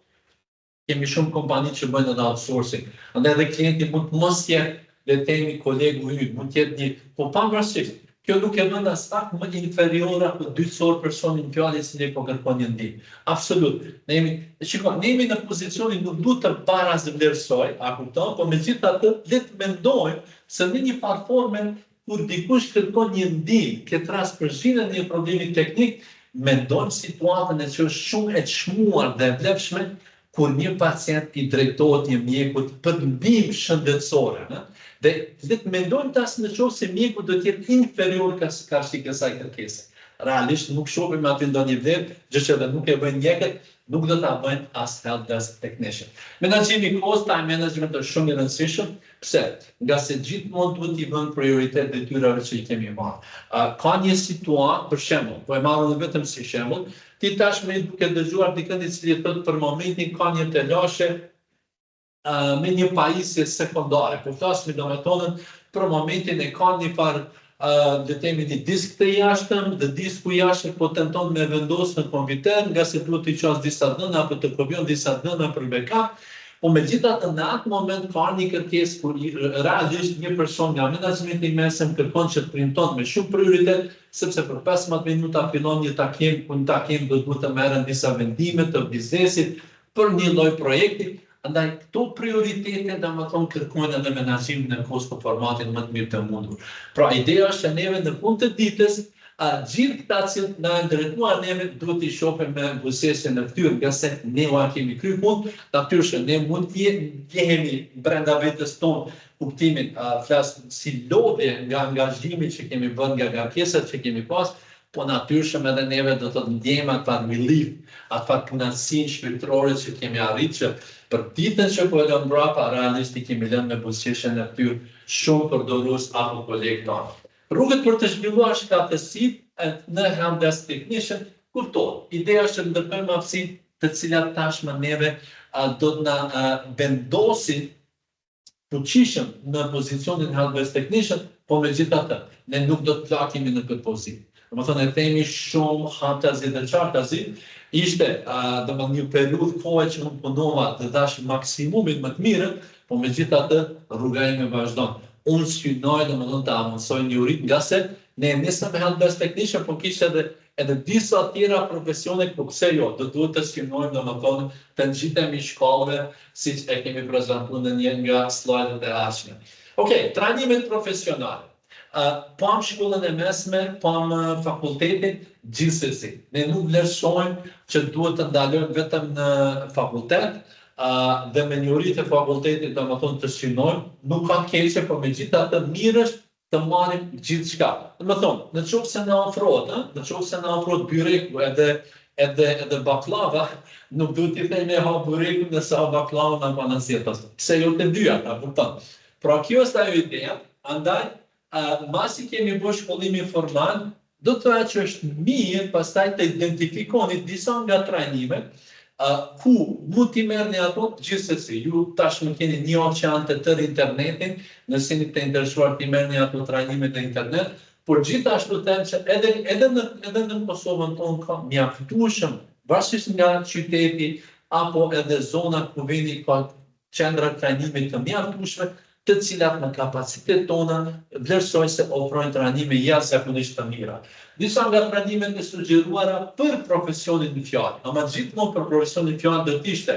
kemi shumë kompani që bëjnë edhe outsourcing. Andaj edhe klienti mund të mos jetë le të themi kolegu ynë, mund të jetë një, po pavarësisht. Kjo nuk e bën as më inferiore apo dytësor personin fjalë që ne po kërkon një ndihmë. Absolut. Ne jemi në pozicionin nuk duhet të barazvlerësoj, a kupton, po megjithatë le të mendojmë se në një platformë kur dikush kërkon një ndihmë, këtë rast për zgjidhjen e një problemi teknik, mendojmë situatën që është shumë e çmuar dhe e vlefshme kur një pacient i drejtohet një mjekut për ndihmë shëndetësore, dhe le të mendojmë tas në qoftë se mjeku do të jetë inferior karshi kësaj kërkese. Realisht nuk shohim aty ndonjë vlerë, gjë që edhe nuk e bëjnë mjekët, nuk do ta bëjnë as helpdesk technician. Menaxhimi i cost time management është shumë i rëndësishëm. Pse? Nga se gjithmonë duhet t'i vënë prioritet detyrave që i kemi marrë. Ka një situatë, për shembull, po e marr vetëm si shembull, ti tashmë duke dëgjuar dikën i cili thotë për momentin ka një telashe me një pajisje sekondare. Po flasim domethënë për momentin e ka një farë le të themi një disk të jashtëm, dhe disku i jashtëm po tenton me vendos në kompjuter, nga se duhet të qas disa dhëna apo të kopjon disa dhëna për backup. Po megjithatë në atë moment ka një kërkesë kur realisht një person nga menaxhmenti i mesëm kërkon që të printon me shumë prioritet, sepse për 15 minuta fillon një takim, ku në takim do duhet të merren disa vendime të biznesit për një lloj projekti. Andaj këto prioritete domethënë kërkojnë edhe menaxhimin e kosto në formatin më të mirë të mundur. Pra ideja është që neve në fund të ditës gjithë këta që na drejtuar neve duhet i shohim me buzëqeshje në fytyrë, nga se ne kemi kryer punë, natyrisht ne mund të jemi brenda vetes tonë kuptimin flas si lodhje nga angazhimi që kemi bërë, nga ngarkesat që kemi pas, po natyrisht edhe neve do të ndjejmë atë relief, atë kënaqësinë shpirtërore që kemi arritur që për ditën që po e lëm mbrapa, realisht i kemi lënë me buzëqeshje në fytyrë shumë përdorues apo kolegë tonë. Rrugët për të zhvilluar shkatësitë në helpdesk technician kuptohet. Ideja është të ndërtojmë hapësinë të cilat tashmë neve do të na vendosin fuqishëm në pozicionin helpdesk technician, po megjithatë ne nuk do të flakemi në këtë pozitë. Domethënë e themi shumë haptazi dhe qartazi, ishte domethënë një periudhë kohë që unë punova të dash maksimumin më të mirën, po megjithatë rruga ime vazhdon. Unë synoj domethënë të avansoj një rit, nga se ne nisëm me helpdesk technician, po kishte edhe disa tjera profesione ku pse jo, do duhet të synojmë domethënë të ngjitemi shkallëve, siç e kemi prezantuar në një nga slajdet e ardhshme. Okej, trajnimet profesionale. Pam shkollën e mesme, pam fakultetin, gjithsesi. Ne nuk vlerësojmë që duhet të ndalojmë vetëm në fakultet, dhe me njohuritë e fakultetit domethënë të synojmë, nuk ka keqe, por megjithatë mirë është të marrim gjithçka. Do të thonë, në qoftë se na ofrohet byreku edhe baklava, nuk duhet t'i themi me ha byrekun nëse ha baklavën apo në zjetas. Pse jo të dyja, ta kupton. Pra kjo është ajo ideja, andaj masi kemi bërë shkollimin formal, do të thotë që është mirë pastaj të identifikoni disa nga trajnimet ku mund t'i merrni ato gjithsesi. Ju tashmë keni një oqean të tërë internetin, nëse jeni të interesuar t'i merrni ato trajnimet në internet, por gjithashtu them që edhe në Kosovën tonë ka mjaftueshëm, varësisht nga qyteti apo edhe zona ku vini ka qendra trajnime të mjaftueshme, të cilat në kapacitet tona vlerësojnë se ofrojnë trajnime jashtëzakonisht të mira. Disa nga trajnimet e sugjeruara për profesionin në fjalë, ama gjithmonë për profesionin në fjalë do të ishte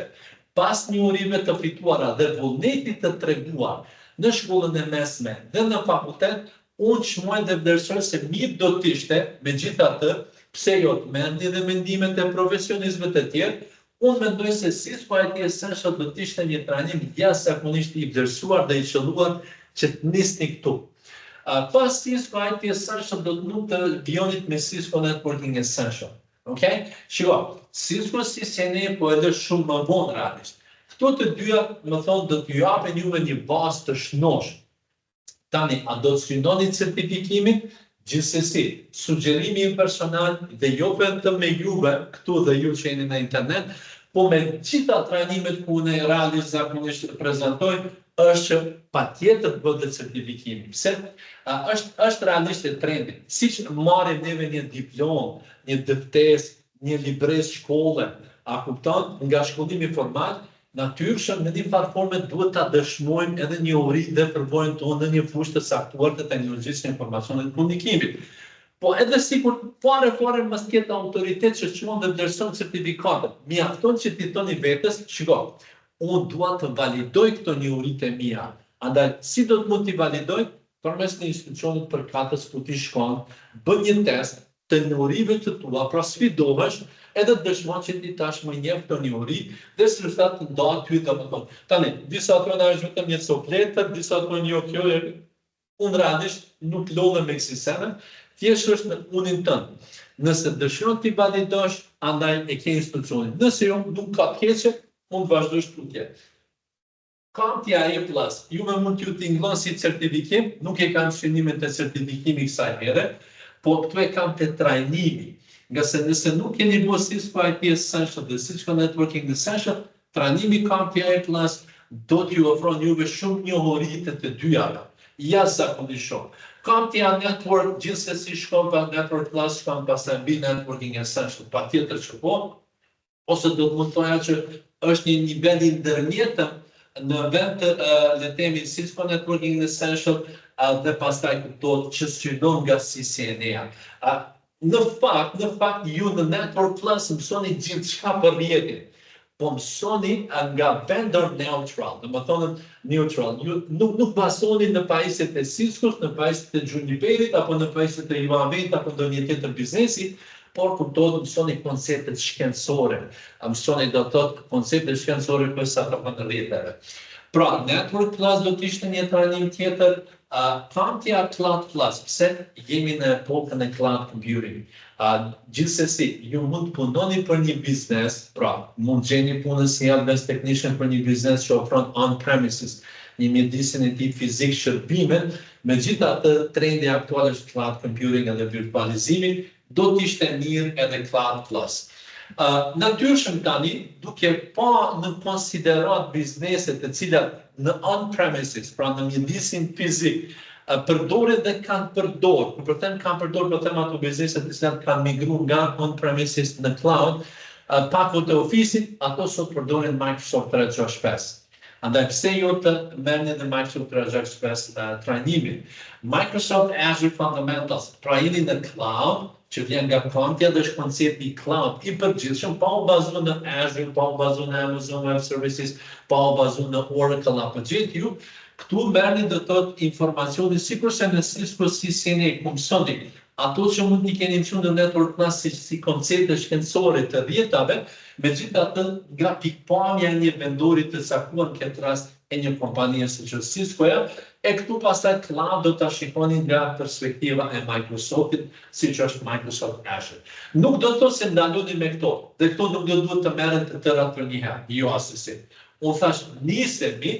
pas njohurive të fituara dhe vullnetit të treguar në shkollën e mesme dhe në fakultet, unë çmoj dhe vlerësoj se mirë do të ishte, megjithatë, pse jo të mendni dhe mendimet e profesionistëve të tjerë, unë mendoj se Cisco IT Essential do të ishte një trajnim jashtëzakonisht i vlerësuar dhe i qelluar që të nisni këtu. Pas Cisco IT Essential do të nuk të vjonit me Cisco Networking Essential. Okay? Shiko, Cisco CCNA po edhe shumë më vonë realisht. Këto të dyja, më thonë, do t'ju japin juve një bazë të shnosh. Tani, a do të synoni certifikimin? Gjithsesi, sugjerimi im personal dhe jo vetëm me juve këtu dhe ju që jeni në internet, po me gjitha trajnimet ku ne realisht zakonisht prezantoj, është që patjetër të bëhet certifikimi. Pse? Është realisht e trendi. Siç marrim neve një diplom, një dëftes, një libres shkolle, a kupton, nga shkollimi formal, natyrshëm në një platforme duhet ta dëshmojmë edhe njohuri dhe përvojën tonë në një fushë të saktuar të teknologjisë së informacionit dhe komunikimit. Po edhe sikur fare mos ketë autoritet që çmon dhe vlerëson certifikatet. Mjafton që ti thoni vetes, shiko, unë dua të validoj këto njohuritë e mia. Andaj si do të mund t'i validoj? Përmes një institucionit përkatës ku ti shkon, bën një test të njohurive të tua, pra sfidohesh edhe dëshmon që ti tashmë njeh këto njohuri dhe s'rrysat të ndohet ty të mëton. Tani, disa thonë është vetëm një sopletër, disa thonë jo kjo e unë realisht nuk lodhem me kësi sene, thjesht është në unin tënë. Nëse dëshiron ti validosh, andaj e ke institucionin. Nëse jo, nuk ka të keqe, mund të vazhdojsh tutje. Kam t'ja e plus, juve mund t'ju t'inglon si certifikim, nuk e kam shënimin të certifikimi kësaj here, po këtu e kam të trajnimi. Nga se nëse nuk keni bërë Cisco IT Essential dhe Cisco Networking Essential, trajnimi kam t'ja e plus do t'ju ofron juve shumë njohuritë të dyjave. Jashtëzakonisht shumë. Kam t'ja network, gjithsesi shkon pa network plus, shkon pastaj mbi Networking Essential, patjetër që po, ose do të mund thoja që është një nivel i ndërmjetëm në vend të le të themi Cisco Networking Essential dhe pastaj kuptohet që synon nga CCNA. Në fakt ju në Network Plus mësoni gjithçka për rrjetin. Po mësoni nga vendor neutral, do të thonë neutral. Ju nuk basoni në pajisjet e Cisco's, në pajisjet e Juniperit apo në pajisjet e Huaweit apo ndonjë tjetër biznesi, por kuptohet mësoni konceptet shkencore. Mësoni do të thotë konceptet shkencore për sa të rrjeteve. Pra, Network Plus do të ishte një trajnim tjetër. Kam t'ja Cloud Plus, pse jemi në epokën e cloud computing. Gjithsesi, ju mund të punoni për një biznes, pra, mund gjeni punës si helpdesk technician për një biznes që ofron on-premises, një mjedisin e tip fizik shërbimet, megjithatë trendi aktual është cloud computing edhe virtualizimi, do të ishte mirë edhe Cloud Plus. Natyrshëm tani, duke pa në konsiderat bizneset të cilat në on-premises, pra në mjedisin fizik, përdoret dhe kanë përdor. Kur përten kanë përdor, për them ato bizneset të cilat kanë migruar nga on-premises në cloud, pakot e ofisit, ato sot përdoren Microsoft 365. Andaj pse jo të merrni në Microsoft 365 trajnimin. Microsoft Azure Fundamentals, pra jeni në cloud, që vjen nga kontja dhe është koncepti i cloud i përgjithshëm, pa u bazuar në Azure, pa u bazuar në Amazon Web Services, pa u bazuar në Oracle apo gjithë ju, këtu merrni do të thotë informacioni sikurse në Cisco CCNA ku mësoni ato që mund t'i keni mësuar në Network Plus si koncepte shkencore të rrjetave, megjithatë nga pikpamja e një vendori të caktuar në këtë rast e një kompanie siç është Cisco-ja, E këtu pastaj cloud do ta shikoni nga perspektiva e Microsoftit, siç është Microsoft Azure. Nuk do të thotë se ndaloni me këto, dhe këto nuk do duhet të merren të tëra për një herë, jo asesi. Unë thash, nisemi,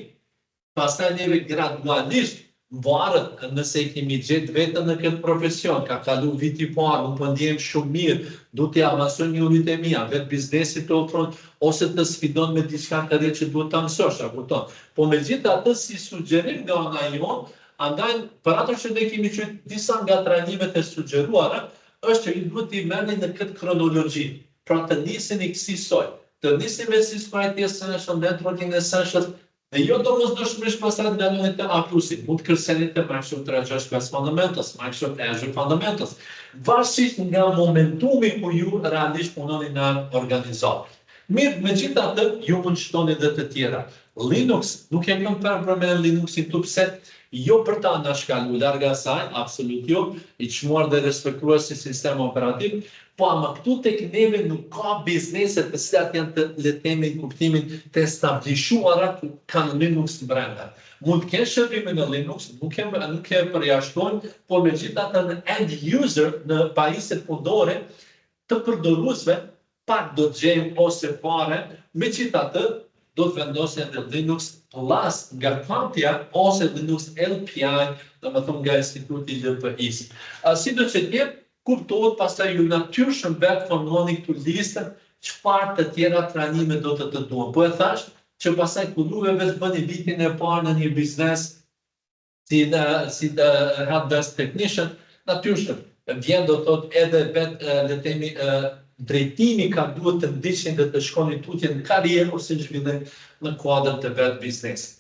pastaj neve gradualisht varet nëse kemi gjetë vetën në këtë profesion, ka kalu viti parë, unë po ndjem shumë mirë, du t'i avansoj një unit e mia, vetë biznesit të ofron, ose të sfidon me diçka të re që duhet ta mësosh, a kupton? Po megjithatë si sugjerim nga ana jonë, andaj për ato që ne kemi qenë disa nga trajnimet e sugjeruara, është që ju duhet t'i merrni në këtë kronologji, pra të niseni kësaj, të nisni si Sprite Essential, Networking Essentials, dhe jo domosdoshmërisht pastaj ndaloni të A+-it, mund të kërceni të Microsoft 365 Fundamentals, Microsoft Azure Fundamentals, varësisht nga momentumi ku ju realisht punoni në organizatë. Mirë, megjithatë, ju mund shtoni edhe të tjera. Linux, nuk e kam përmend Linuxin këtu pse jo për ta ndashkalu larg asaj, absolut jo, i çmuar dhe respektuar si sistem operativ, po ama këtu tek neve nuk ka biznese të cilat janë të letemi kuptimin të establishuara kanë Linux brenda. Mund të kesh shërbime në Linux, nuk e përjashtojnë, por megjithatë në end user në pajisjet fundore të përdoruesve pak do të gjejmë ose fare, megjithatë do të vendosin edhe Linux Plus nga Quantia ose Linux LPI, domethënë nga Instituti LPI-s. Sido që të jetë, kuptohet pastaj ju natyrshëm vetë formoni këtu listën çfarë të tjera trajnime do të duhen. Po e thash që pastaj kur juve vetë bëni vitin e parë në një biznes si help desk technician, natyrshëm vjen do thotë edhe vetë le të themi drejtimi ka duhet të ndiqni dhe të shkoni tutje në karrierë ose në zhvillim në kuadër të vetë biznesit.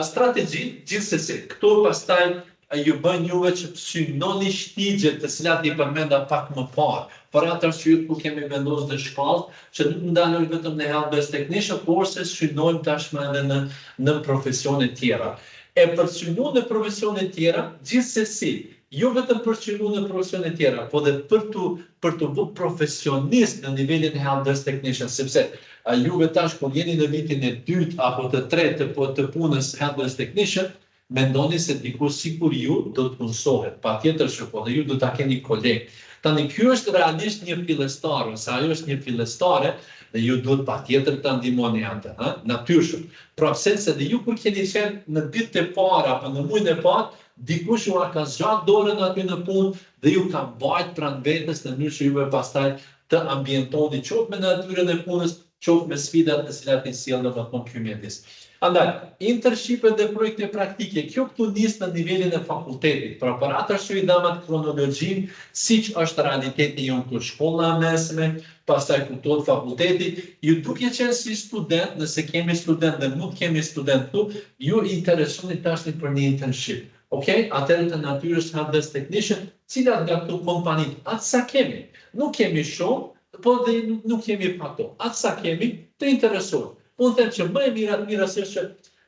Strategji, gjithsesi, këtu pastaj ju bën juve që të synoni shtigjet të cilat i përmenda pak më parë. Për atë arsye ku kemi vendosur të shkallë që nuk ndalojmë vetëm në help desk technician, por se synojmë tashmë edhe në profesione tjera. E për synuar në profesione tjera, gjithsesi, jo vetëm për qëllu në profesione tjera, po dhe për të bërë profesionist në nivelin e help desk technician, sepse juve tash kur jeni në vitin e 2 apo të 3 të punës help desk technician, mendoni se diku sikur ju do të punësohet, patjetër që po dhe ju do ta keni kolegë. Tani ky është realisht një fillestar, ose ajo është një fillestare dhe ju duhet patjetër ta ndihmoni atë, natyrshëm. Pra pse se dhe ju kur keni qenë në ditët e para apo në muajin e parë, dikush ju ka zgjat dorën aty në punë dhe ju ka mbajt pranë vetes në mënyrë që juve pastaj të ambientoni qoftë me natyrën e punës, qoftë me sfidat të cilat i sjell domethënë ky mjedis. Andaj, internshipet dhe projekte praktike, kjo këtu nis në nivelin e fakultetit, pra për atë arsye i dam atë kronologjin, siç është realiteti jonë këtu shkolla e mesme, pastaj kuptohet fakulteti, ju duke qenë si student, nëse kemi student dhe nuk kemi student këtu, ju interesoni tashni për një internship. Okej, atëherë të natyrës help desk technician, cilat nga këtu kompanit, atë sa kemi, nuk kemi shumë, po dhe nuk kemi pa to, atë sa kemi, të interesojnë. Unë them që më e mira është që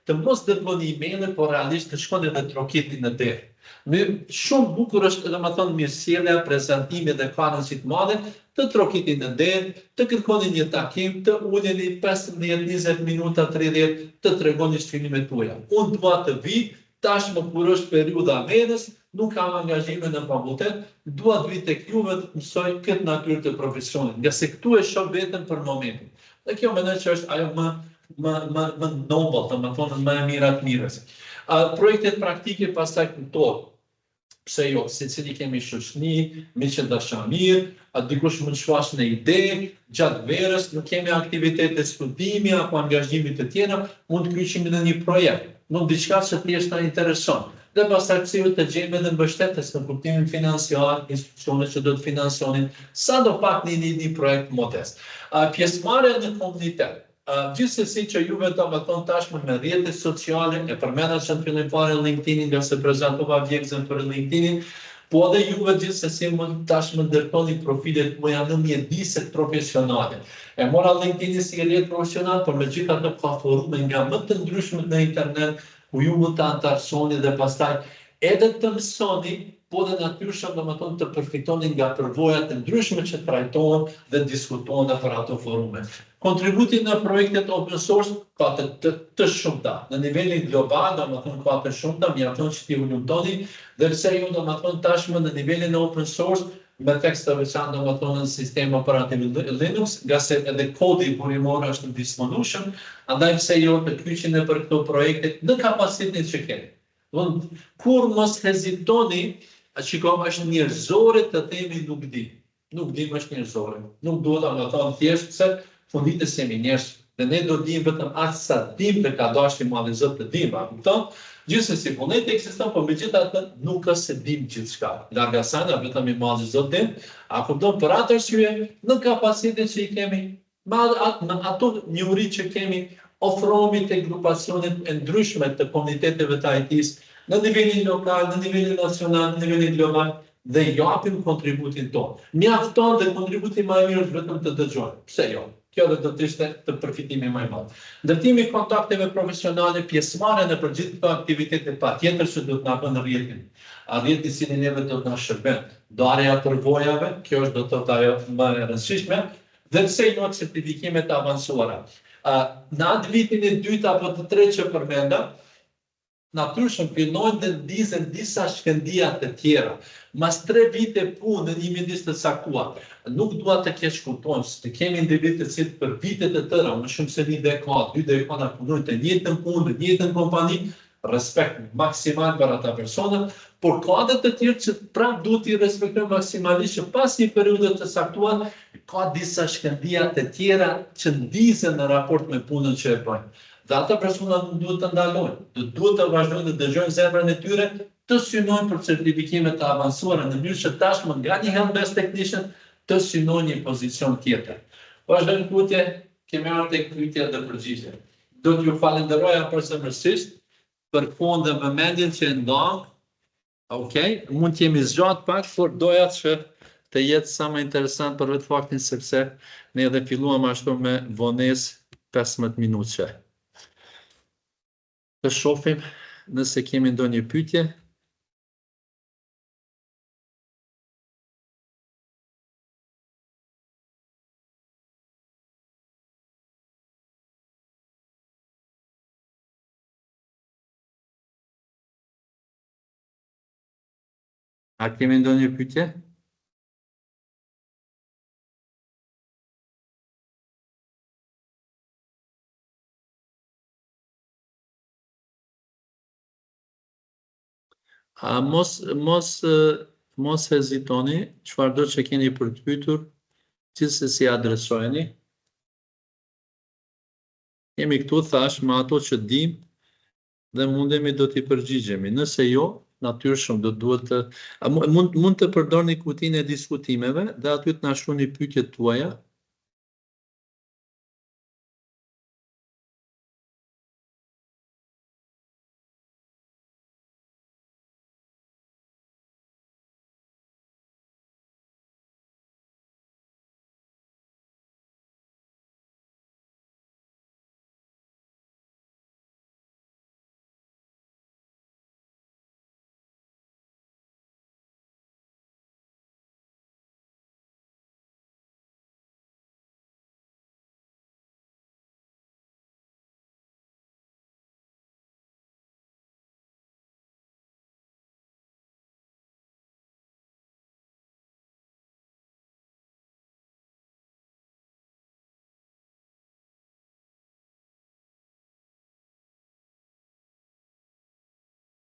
të mos dërgoni email-e, por realisht të shkoni dhe trokitni në derë. Shumë bukur është domethënë mirësjellja, prezantimi dhe kanësit madhe, të trokitni në derë, të kërkoni një takim, të uleni 15-20 minuta 30, të tregoni shtrimet tuaja. Unë dua të vi, tashmë kur është periudha verës, nuk kam angazhime në fakultet, dua të vi tek juve të mësoj këtë natyrë të profesionit, nga se këtu e shoh veten për momentin. Dhe kjo mendoj që është ajo më noble, domethënë më e mira të mirës. Projektet praktike pastaj kuptohet. Pse jo, secili kemi shoqëni, miqë dashamir, dikush mund të shfash në ide, gjatë verës, nuk kemi aktivitete studimi apo angazhime të tjera, mund të kryqim në një projekt, mund diçka që thjesht na intereson. Dhe pastaj pse ju të gjejmë edhe mbështetës në kuptimin financiar, institucione që do të financonin, sadopak një projekt modest. Pjesëmarrja në komunitet. Gjithsesi që juve domethënë tashmë me rrjetet sociale, e përmenda që në fillim fare LinkedIn-in, nga se prezantova vjekzën për LinkedIn-in, po edhe juve gjithsesi mund tashmë ndërtoni profilet tuaja në mjediset profesionale. E mora LinkedIn-in si rrjet profesional, por megjithatë ka forume nga më të ndryshmet në internet, ku ju mund të antarësoni dhe pastaj edhe të mësoni po dhe natyrshëm domethënë të përfitoni nga përvojat e ndryshme që trajtohen dhe diskutohen për ato forume. Kontributi në projektet open source ka të shumta. Në nivelin global, domethënë ka të shumta, mjafton që t'i hulumtoni, dhe pse jo domethënë tashmë në nivelin e open source me tekst të veçantë domethënë në sistem operativ Linux, nga se edhe kodi burimor është disponueshëm, andaj pse jo të kyçini për këto projekte në kapacitetin që keni. Domethënë kur mos hezitoni, shikoj është njerëzore të themi nuk di. Nuk di është njerëzore. Nuk duhet ta thonë thjesht se funditës jemi njerëz dhe ne do dim vetëm atë sa dim dhe ka dashur Madhi Zot të dim, a kupton? Gjithsesi vullneti ekziston, por megjithatë nuk është se dim gjithçka. Larg asaj vetëm i Madhi Zot dim, a kupton? Për atë arsye, në kapacitetin që i kemi, me ato njohuri që kemi, ofrohemi te grupacionet e ndryshme të komuniteteve të IT-s, në nivelin lokal, në nivelin nacional, në nivelin global, dhe japim kontributin tonë. Mjafton dhe kontributi më i mirë është vetëm të dëgjojmë. Pse jo? Kjo do të ishte të përfitimi më i madh. Ndërtimi i kontakteve profesionale, pjesëmarrja në gjithë këto aktivitete patjetër që do të na bën rrjetin. Rrjeti si neve do të na shërben. Ndarja e përvojave, kjo është do të thotë ajo më e rëndësishme, dhe pse jo certifikime të avancuara. Në atë vitin e dytë apo të tretë që përmenda, natyrshëm fillojnë të ndizen disa shkëndija të tjera. Mas 3 vite punë në një mjedis të caktuar, nuk dua të keq kuptojmë, se kemi individë të cilët për vite të tëra, më shumë se 1 dekadë, 2 dekada punojnë të njëjtën punë, në njëjtën kompani, respekt maksimal për ata persona, por ka edhe të tjerë që prapë duhet t'i respektojmë maksimalisht që pas një periudhe të caktuar, ka disa shkëndija të tjera që ndizen në raport me punën që e bëjnë. Dhe ata persona nuk duhet të ndalojnë, duhet të vazhdojnë të dëgjojnë zemrën e tyre, të synojnë për certifikime të avancuara në mënyrë që tashmë nga një help desk technician të synojnë një pozicion tjetër. Vazhdojmë pyetje, kemi ardhur tek pyetja dhe përgjigje. Do t'ju falenderoja përsërisht për kohën dhe vëmendjen që e ndang. Okej, mund të jemi zgjat pak, por doja që të jetë sa më interesant për vetë faktin sepse ne edhe filluam ashtu me vonesë 15 minutë. Të shohim nëse kemi ndonjë pyetje. A kemi ndonjë pyetje? Mos hezitoni, çfarëdo që keni për të pyetur, gjithsesi adresojeni. Jemi këtu thash me ato që dim dhe mundemi do t'i përgjigjemi. Nëse jo, natyrshëm do duhet të mund të përdorni kutinë e diskutimeve dhe aty të na shkruani pyetjet tuaja.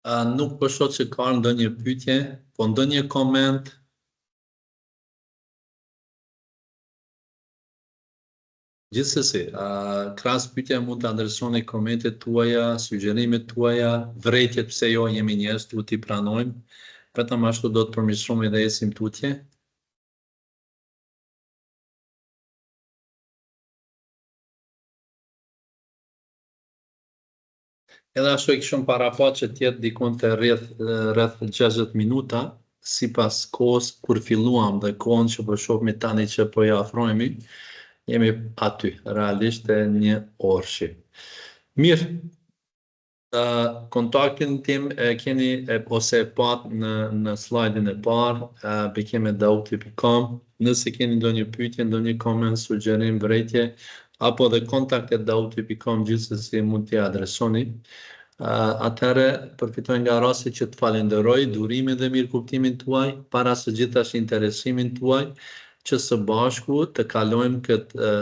Nuk po shoh që ka ndonjë pyetje, po ndonjë koment. Gjithsesi, krahas pyetja mund të adresoni komentet tuaja, sugjerimet tuaja, vërejtjet pse jo jemi njerëz, duhet t'i pranojmë. Vetëm ashtu do të përmirësojmë dhe esim tutje. Edhe ashtu e kishëm parapat që t'jetë dikun të rreth 60 minuta, sipas kohës kur filluam dhe kohën që po shohim tani që po ja afrohemi, jemi aty, realisht e 1 orë. Mirë, kontaktin tim e keni ose e pat në slajdin e parë, bekeme@daut.com. Nëse keni ndonjë pyetje, ndonjë koment, sugjerim, vërejtje, apo dhe kontakt@daut.com gjithsesi mund t'i adresoni. Atëherë përfitoj nga rasti që të falenderoj durimin dhe mirëkuptimin tuaj, para së gjithash interesimin tuaj, që së bashku të kalojmë këtë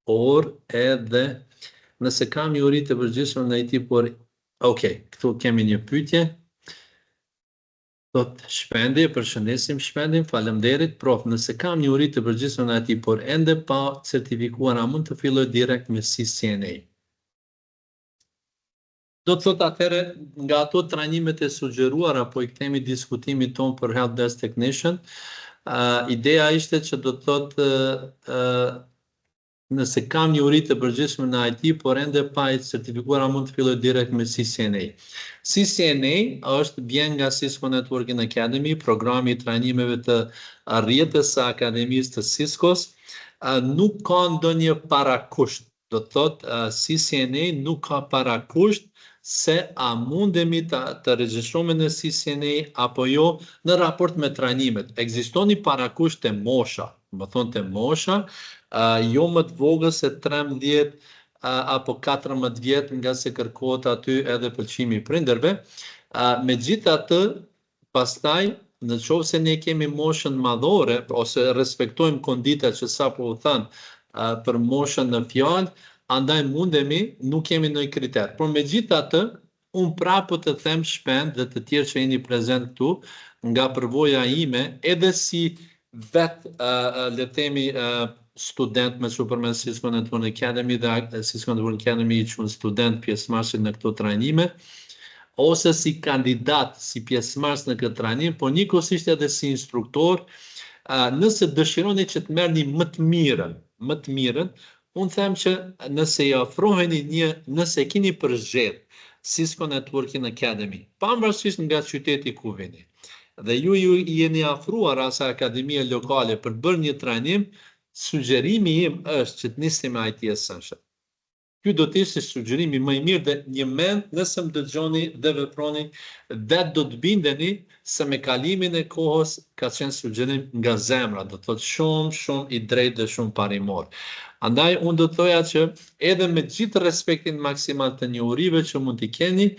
orë edhe nëse kam një uri të përgjithshme në IT, por këtu kemi një pyetje. Thot Shpendi, përshëndesim Shpendin, faleminderit prof, nëse kam një uri të përgjithshme në IT, por ende pa certifikuar, a mund të filloj direkt me CCNA? Do të thot atëherë nga ato trajnimet e sugjeruara, apo I kthemi diskutimin ton për help desk technician, ideja ishte që do të thot nëse kam një uri të përgjithshme në IT, por ende pa I certifikuar, a mund të filloj direkt me CCNA. CCNA vjen nga Cisco Networking Academy, programi I trajnimeve të rrjetës së akademisë të Ciscos. Nuk ka ndonjë parakusht. Do të thot CCNA nuk ka parakusht se a mundemi të regjistrohemi në CCNA apo jo në raport me trajnimet. Ekziston një parakusht të mosha, më thonë të mosha, jo më të vogël se 13 apo 14 vjet, nga se kërkohet aty edhe pëlqimi I prindërve. Megjithatë, pastaj në qoftë se ne kemi moshën madhore ose respektojmë konditat që sapo u thanë për moshën në fjalë, andaj mundemi, nuk kemi ndonjë kriter. Por megjithatë, unë prapë të them Shpend dhe të tjerë që jeni prezent këtu, nga përvoja ime, edhe si vetë le të themi student me përmes Cisco Networking Academy dhe Cisco Networking Academy I quhen student pjesëmarrësit në këto trajnime, ose si kandidat, si pjesëmarrës në këtë trajnim, por njëkohësisht edhe si instruktor, nëse dëshironi që të merrni më të mirën, unë them që nëse I ofroheni nëse keni përzgjedh Cisco Networking Academy, pavarësisht nga qyteti ku vini, dhe ju jeni afruar asaj akademie lokale për bërë një trajnim, sugjerimi im është që të nisni me IT Essential. Ky do të ishte sugjerimi më I mirë dhe një mend nëse më dëgjoni dhe veproni, vetë do të bindeni se me kalimin e kohës ka qenë sugjerim nga zemra, do të thotë shumë I drejtë dhe shumë parimor. Andaj unë do të thoja që edhe me gjithë respektin maksimal të njohurive që mund t'i keni,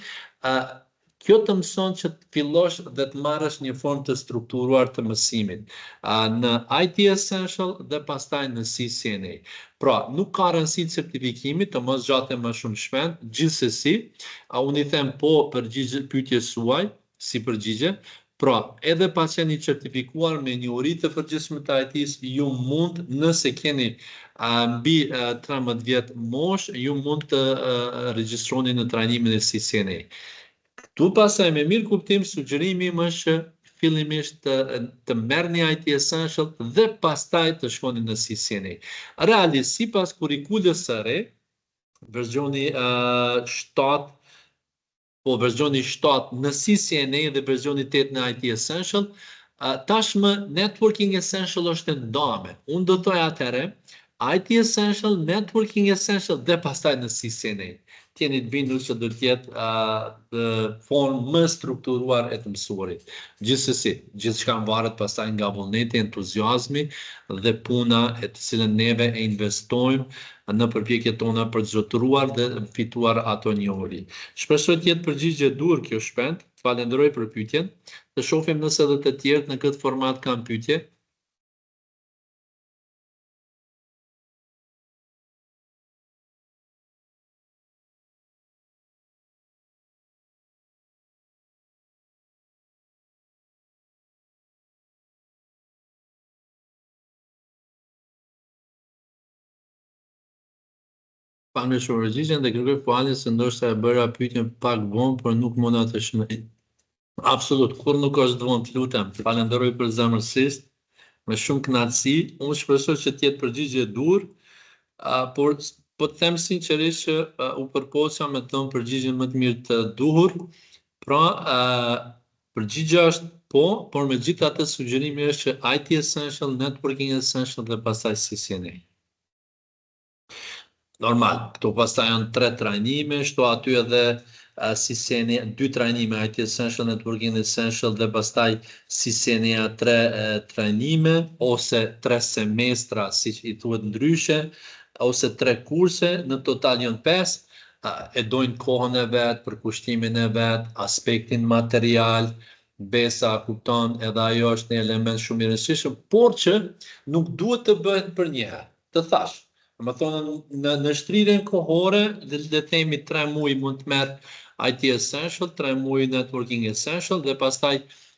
kjo të mëson që të fillosh dhe të marrësh një formë të strukturuar të mësimit në IT Essential dhe pastaj në CCNA. Pra, nuk ka rëndësi certifikimi, të mos zgjatem më shumë shpejt, gjithsesi, unë I them po përgjigje pyetjes suaj, si përgjigje. Pra, edhe pas jeni certifikuar me një uri të përgjithshme të IT-s, ju mund, nëse keni mbi 13 vjet mosh, ju mund të regjistroni në trajnimin e CCNA. Tu pasaj me mirë kuptim, sugjerimi më është fillimisht të merrni IT Essential dhe pastaj të shkoni në CCNA. Realisht, sipas kurrikulës së re, verzioni 7, verzioni 7 në CCNA dhe verzioni 8 në IT Essential, tashmë Networking Essential është ndame. Unë do të thoj atëherë, IT Essential, Networking Essential dhe pastaj në CCNA. Tjeni të bindur që do të jetë formë më strukturuar e të mësuarit. Gjithsesi, gjithçka varet pastaj nga vullneti, entuziazmi dhe puna e të cilën neve e investojmë në përpjekjet tona për të zotëruar dhe fituar ato njohuri. Shpresoj të jetë përgjigje dur kjo Shpend. Falenderoj për pyetjen. Të shohim nëse edhe të tjerët në këtë format kanë pyetje. Pa në shurëgjigjen dhe kërkoj falje se ndoshta e bëra pyetjen pak vonë, por nuk munda të shënoj. Absolut, kur nuk është vonë, të lutem. Falenderoj për zemërsisht, me shumë kënaqësi. Unë shpresoj që të jetë përgjigje dur, por po të them sinqerisht që u përpoqja me të dhënë përgjigjen më të mirë të duhur. Pra, përgjigja është po, por megjithatë sugjerimi është që IT Essential, Networking Essential dhe pastaj CCNA. Normal, këto pastaj janë 3 trajnime, shto aty edhe CCNA 2 trajnime, IT Essential, Networking Essential dhe pastaj CCNA 3 trajnime ose 3 semestra, siç i thuhet ndryshe, ose 3 kurse, në total janë 5. E dojnë kohën e vetë, përkushtimin e vetë, aspektin material, besa, kupton, edhe ajo është një element shumë i rëndësishëm, por që nuk duhet të bëhet për një herë. Të thash, më thonë në shtrirjen kohore, le themi 3 muaj mund të merr IT Essential, 3 muaj Networking Essential dhe pastaj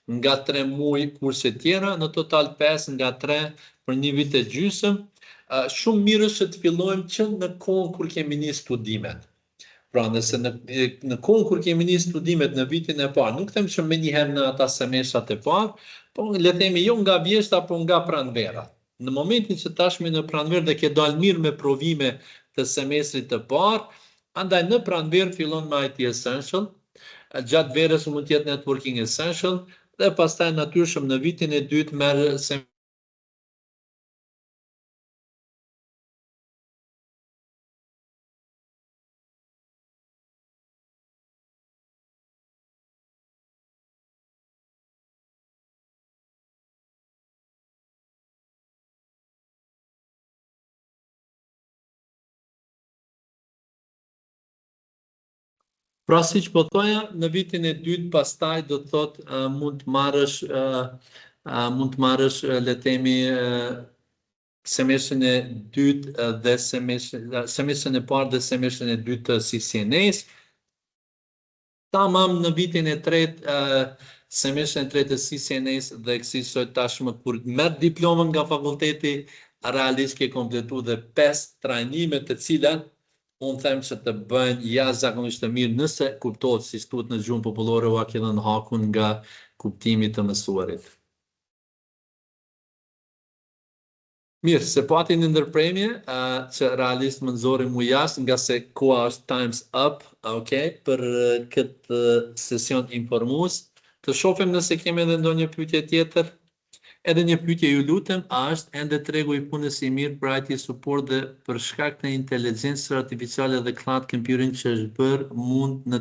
nga 3 muaj kurse tjera, në total 5 nga 3 për një vit e gjysmë. Shumë mirë është që të fillojmë që në kohën kur kemi nisë studimet. Pra, nëse në kohën kur kemi nisë studimet në vitin e parë, nuk them që me njëherë në ata semestrat e parë, po le themi jo nga vjeshta, po nga pranvera. Në momentin që tashmi në pranverë dhe ke dalë mirë me provime të semestrit të parë, andaj në pranverë fillon me IT Essential, gjatë verës mund të jetë Networking Essential, dhe pastaj natyrshëm në vitin e dytë merr Pra si që po thoja, në vitin e dytë pastaj do të thotë mund të marrësh le themi semestrin e dytë dhe semestrin e parë dhe semestrin e dytë të CCNA-s. Tamam në vitin e tretë, semestrin e tretë të CCNA-s dhe kësaj tashmë kur merr diplomën nga fakulteti, realisht ke kompletu dhe 5 trajnime të cilat unë them që të bëjnë jashtëzakonisht të mirë nëse kuptohet si thuhet në gjuhën popullore ua ke dhënë hakun nga kuptimi të mësuarit. Mirë, se pati në ndërpremje që realisht më nxori mu jashtë nga se koha është times up, për këtë sesion informues. Të shohim nëse kemi edhe ndonjë pyetje tjetër. Edhe një pyetje ju lutem, a është ende tregu i punës i mirë për IT support dhe për shkak të inteligjencës artificiale dhe cloud computing që është bërë mund në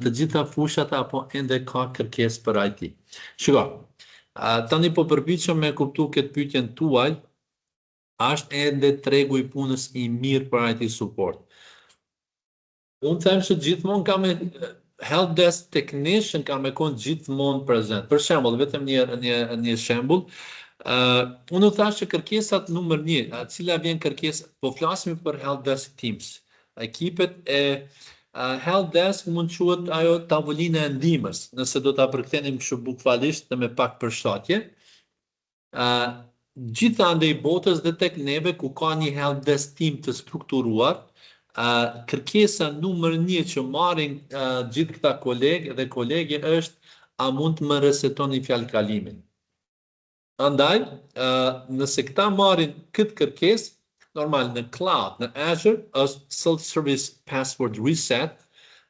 të gjitha fushat apo ende ka kërkesë për IT? Shiko, tani po përpiqem me kuptu këtë pyetjen tuaj, a është ende tregu i punës i mirë për IT support? Unë them që gjithmonë ka me help desk technician ka me konë gjithmonë prezent. Për shembull, vetëm një shembull, unë thash që kërkesat numër 1, cila vjen kërkesa, po flasim për help desk teams. Ekipet e help desk mund quhet ajo tavolina e ndihmës, nëse do ta përkthenim kështu bukfalisht dhe me pak përshtatje. Gjithandej botës dhe tek neve ku ka një help desk team të strukturuar, kërkesa numër 1 që marrin gjithë këta kolegë dhe kolege është a mund të më resetoni fjalkalimin. Andaj, nëse këta marrin këtë kërkesë, normal në cloud, në Azure, është self-service password reset,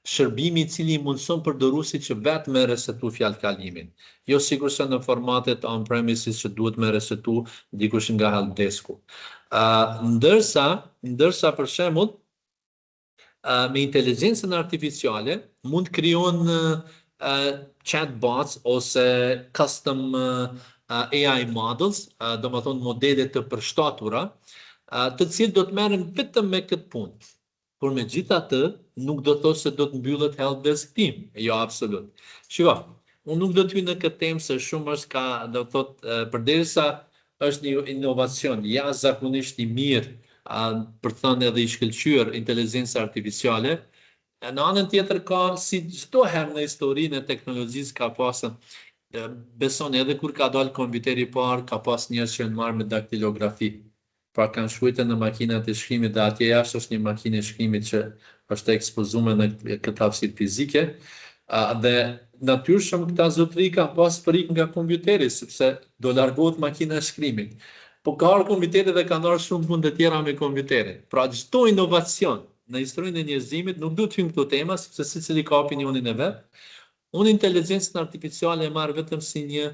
shërbimi i cili mundson përdoruesit që vetë me resetu fjalkalimin. Jo sigurisht në formatet on-premises që duhet me resetu dikush nga helpdesku. Ndërsa për shembull, me inteligjencën artificiale mund krijon chatbots ose custom AI models, do më thonë modele të përshtatura, të cilët do të merren vetëm me këtë punë. Por me gjithatë, nuk do të thotë se do të mbyllet help desk team. Jo, absolut. Shiko, unë nuk do të hyj në këtë temë se shumë është ka, do të thotë, përderisa është një inovacion jashtëzakonisht i mirë, për thënë edhe i shkëlqyer inteligjencë artificiale. Në anën tjetër ka, si çdo herë në historinë e teknologjisë ka pasur, beson edhe kur ka dalë kompjuteri i parë, ka pas njerëz që janë marrë me daktilografi. Pra kanë shkruajtur në makinat e shkrimit dhe atje jashtë është një makinë e shkrimit që është ekspozuar në këtë hapësirë fizike. Dhe natyrshëm këta zotëri kanë pas frikë nga kompjuteri, sepse do largohet makina e shkrimit. Po ka ardhur kompjuteri dhe kanë ardhur shumë punë të tjera me kompjuterin. Pra çdo inovacion në historinë e njerëzimit nuk do të hyjmë këto tema, sepse secili ka opinionin e vet. Unë inteligjencën artificiale e marr vetëm si një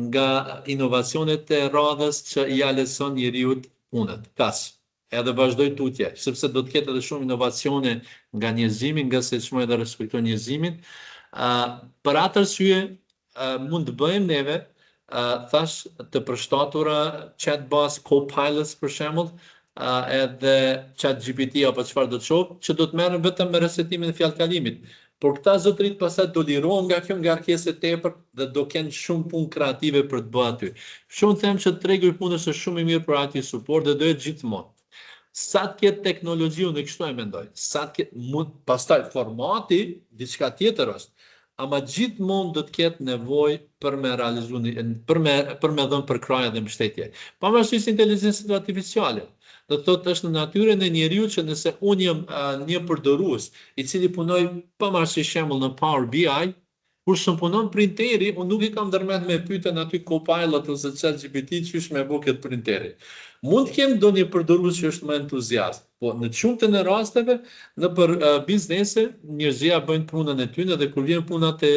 nga inovacionet e radhës që ja leson njeriu punët. Kas. edhe vazhdoj tutje, sepse do të ketë edhe shumë inovacione nga njerëzimi, nga se çmoj dhe respektoj njerëzimin. Për atë arsye, mund të bëjmë neve, thash të përshtatura chatbots, co-pilots për shembull, edhe ChatGPT apo çfarë do të qoftë, që do të merren vetëm me resetimin e fjalë kalimit. Por këta zotërit pastaj do lirohen nga kjo ngarkesë e tepërt dhe do kenë shumë punë kreative për të bërë aty. Shumë them që tregu i punës është shumë i mirë për IT support dhe do jetë gjithmonë. Sa të ketë teknologji, unë kështu e mendoj. Sa të ketë pastaj formati diçka tjetër është. Ama gjithmonë do të ketë nevojë për me realizuar, për me dhënë përkraje dhe mbështetje. Pavarësisht inteligjencës artificiale. Do të thotë është në natyrën e njeriu që nëse unë jam një përdorues i cili punoj pavarësisht shembull në Power BI, kur shumë punon printeri, unë nuk i kam ndërmend me pyetën aty Copilot ose ChatGPT çysh me bëu këtë printeri. Mund të kem ndonjë përdorues që është më entuziast, po në shumtën e rasteve në për biznese njerëzia bëjnë punën e tyre dhe kur vjen puna te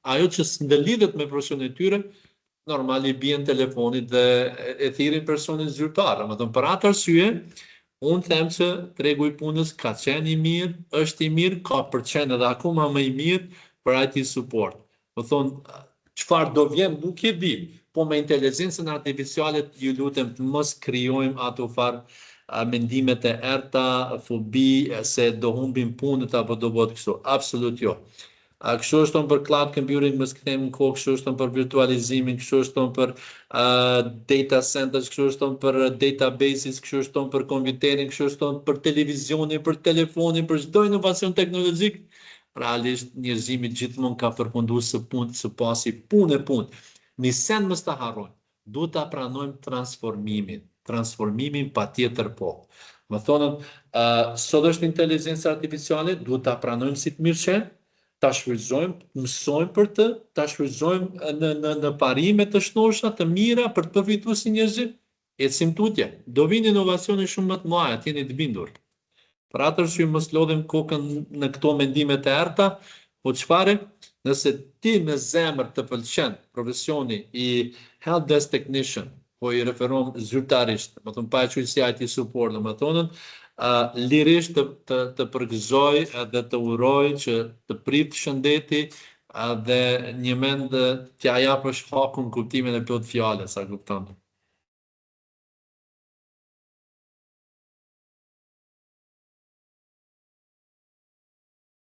ajo që s'ndëlidhet me profesionin e tyre, normali bien telefonit dhe e thirrin personin zyrtar. Domethënë për atë arsye, unë them që tregu i punës ka qenë i mirë, është i mirë, ka për të qenë edhe akoma më i mirë për IT support. Do thonë, çfarë do vjen nuk e di, po me inteligjencën artificiale ju lutem të mos krijojmë ato farë mendimet e errta, fobi se do humbim punët apo do bëhet kështu. Absolut jo. Kështu është tonë për cloud computing, mos kthejmë në kohë, kështu është tonë për virtualizimin, kështu është tonë për data centers, kështu është tonë për databases, kështu është tonë për kompjuterin, kështu është tonë për televizionin, për telefonin, për çdo inovacion teknologjik. Realisht njerëzimi gjithmonë ka përfunduar së punë, së pasi punë. Një sen mos ta harrojmë. Duhet ta pranojmë transformimin patjetër po. Më thonën, sot është inteligjenca artificiale, duhet ta pranojmë si të mirë qenë, ta shfrytëzojmë, mësojmë për të, ta shfrytëzojmë në parime të shnosha, të mira për të përfituar si njerëz. Ecim tutje. Do vinë inovacione shumë më të mëdha, jeni të bindur. Për atë arsye mos lodhim kokën në këto mendime të errta, po çfarë? Nëse ti me zemër të pëlqen profesioni i help desk technician, po i referon zyrtarisht, më thon pa e quajtur si IT support, domethënë lirisht të përgëzoj dhe të uroj që të prit shëndeti dhe një mend t'ja japësh hakun kuptimin e plot fjalës, a kupton?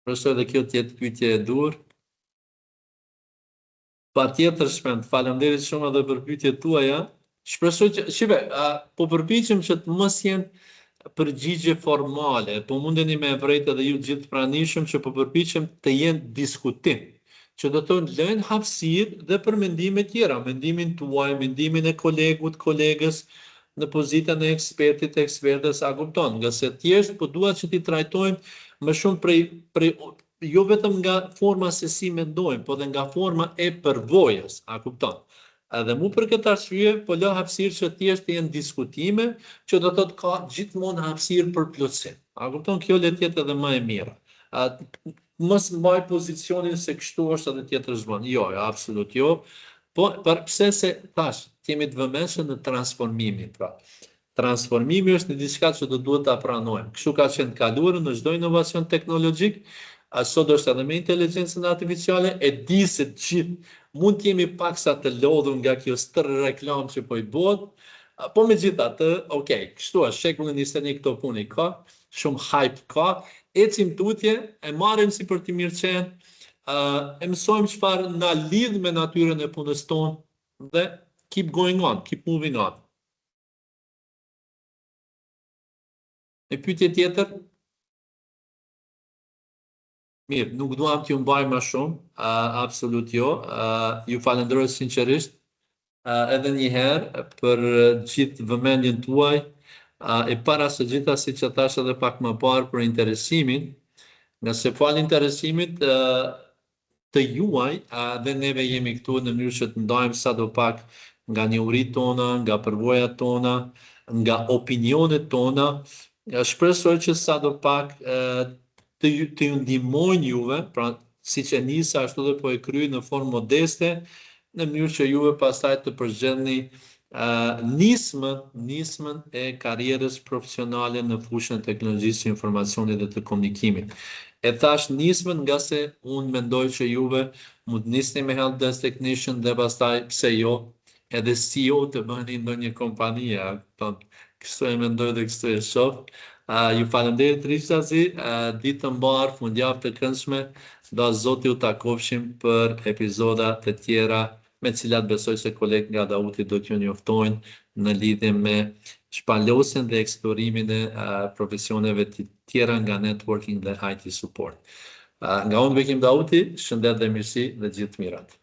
Përse edhe kjo tjetë pyetje e dur. Patjetër shpend, faleminderit shumë edhe për pyetjet tuaja. Shpresoj që, shive, po përpiqem që të mos jenë përgjigje formale, po mundeni me vërejtë edhe ju gjithë pranishëm që po përpiqem të jenë diskutim, që do të lënë hapësirë dhe për mendime tjera, mendimin tuaj, mendimin e kolegut, kolegës, në pozitën e ekspertit, ekspertës, a kupton, nga se thjesht po dua që ti trajtojmë më shumë prej jo vetëm nga forma se si mendojmë, po dhe nga forma e përvojës, a kupton. Edhe mu për këtë arsye, po lë hapësirë që thjesht të jenë diskutime, që do të ka gjithmonë hapësirë për plotësim. A kupton, kjo le të jetë edhe më e mira. Mos mbaj pozicionin se kështu është edhe tjetër zbën. Jo, absolut jo. Po pse se tash kemi të vëmendshëm në transformimin, pra. Transformimi është një diçka që do duhet ta pranojmë. Kështu ka qenë të kaluarën në çdo inovacion teknologjik, sot është edhe me inteligjencën artificiale, e di se të gjithë mund të jemi paksa të lodhur nga kjo stër reklam që po i bëhet, po megjithatë, okay, kështu është shekullin 21 këto punë ka, shumë hype ka, ecim tutje, e marrim si për të mirë qenë, e mësojmë çfarë na lidh me natyrën e punës tonë dhe keep going on, keep moving on. E pyetje tjetër? Mirë, nuk duam t'ju mbaj më shumë, absolut jo. Ju falenderoj sinqerisht edhe një herë për gjithë vëmendjen tuaj, e para së gjitha si që thash edhe pak më parë për interesimin, nga se fal interesimit të juaj dhe neve jemi këtu në mënyrë që të ndajmë sadopak nga njohurit tona, nga përvojat tona, nga opinionet tona. Shpresoj që sadopak të ju ndihmojnë juve, pra siç e nisa ashtu dhe po e kryej në formë modeste, në mënyrë që juve pastaj të përgjellni nismën e karrierës profesionale në fushën e teknologjisë së informacionit dhe të komunikimit. E thash nismën nga se unë mendoj që juve mund nisni me help desk technician dhe pastaj pse jo edhe CEO të bëni ndonjë kompanie. Kështu e mendoj dhe kështu e shoh. Ju falenderit Rishtazi, ditë të mbarë, fundjavë të këndshme, do zoti u takofshim për epizoda të tjera me cilat besoj se kolegë nga Dauti do t'ju njoftojnë në lidhje me shpalosin dhe eksplorimin e profesioneve të tjera nga networking dhe IT support. Nga unë Bekim Dauti, shëndet dhe mirësi dhe gjithë mirat.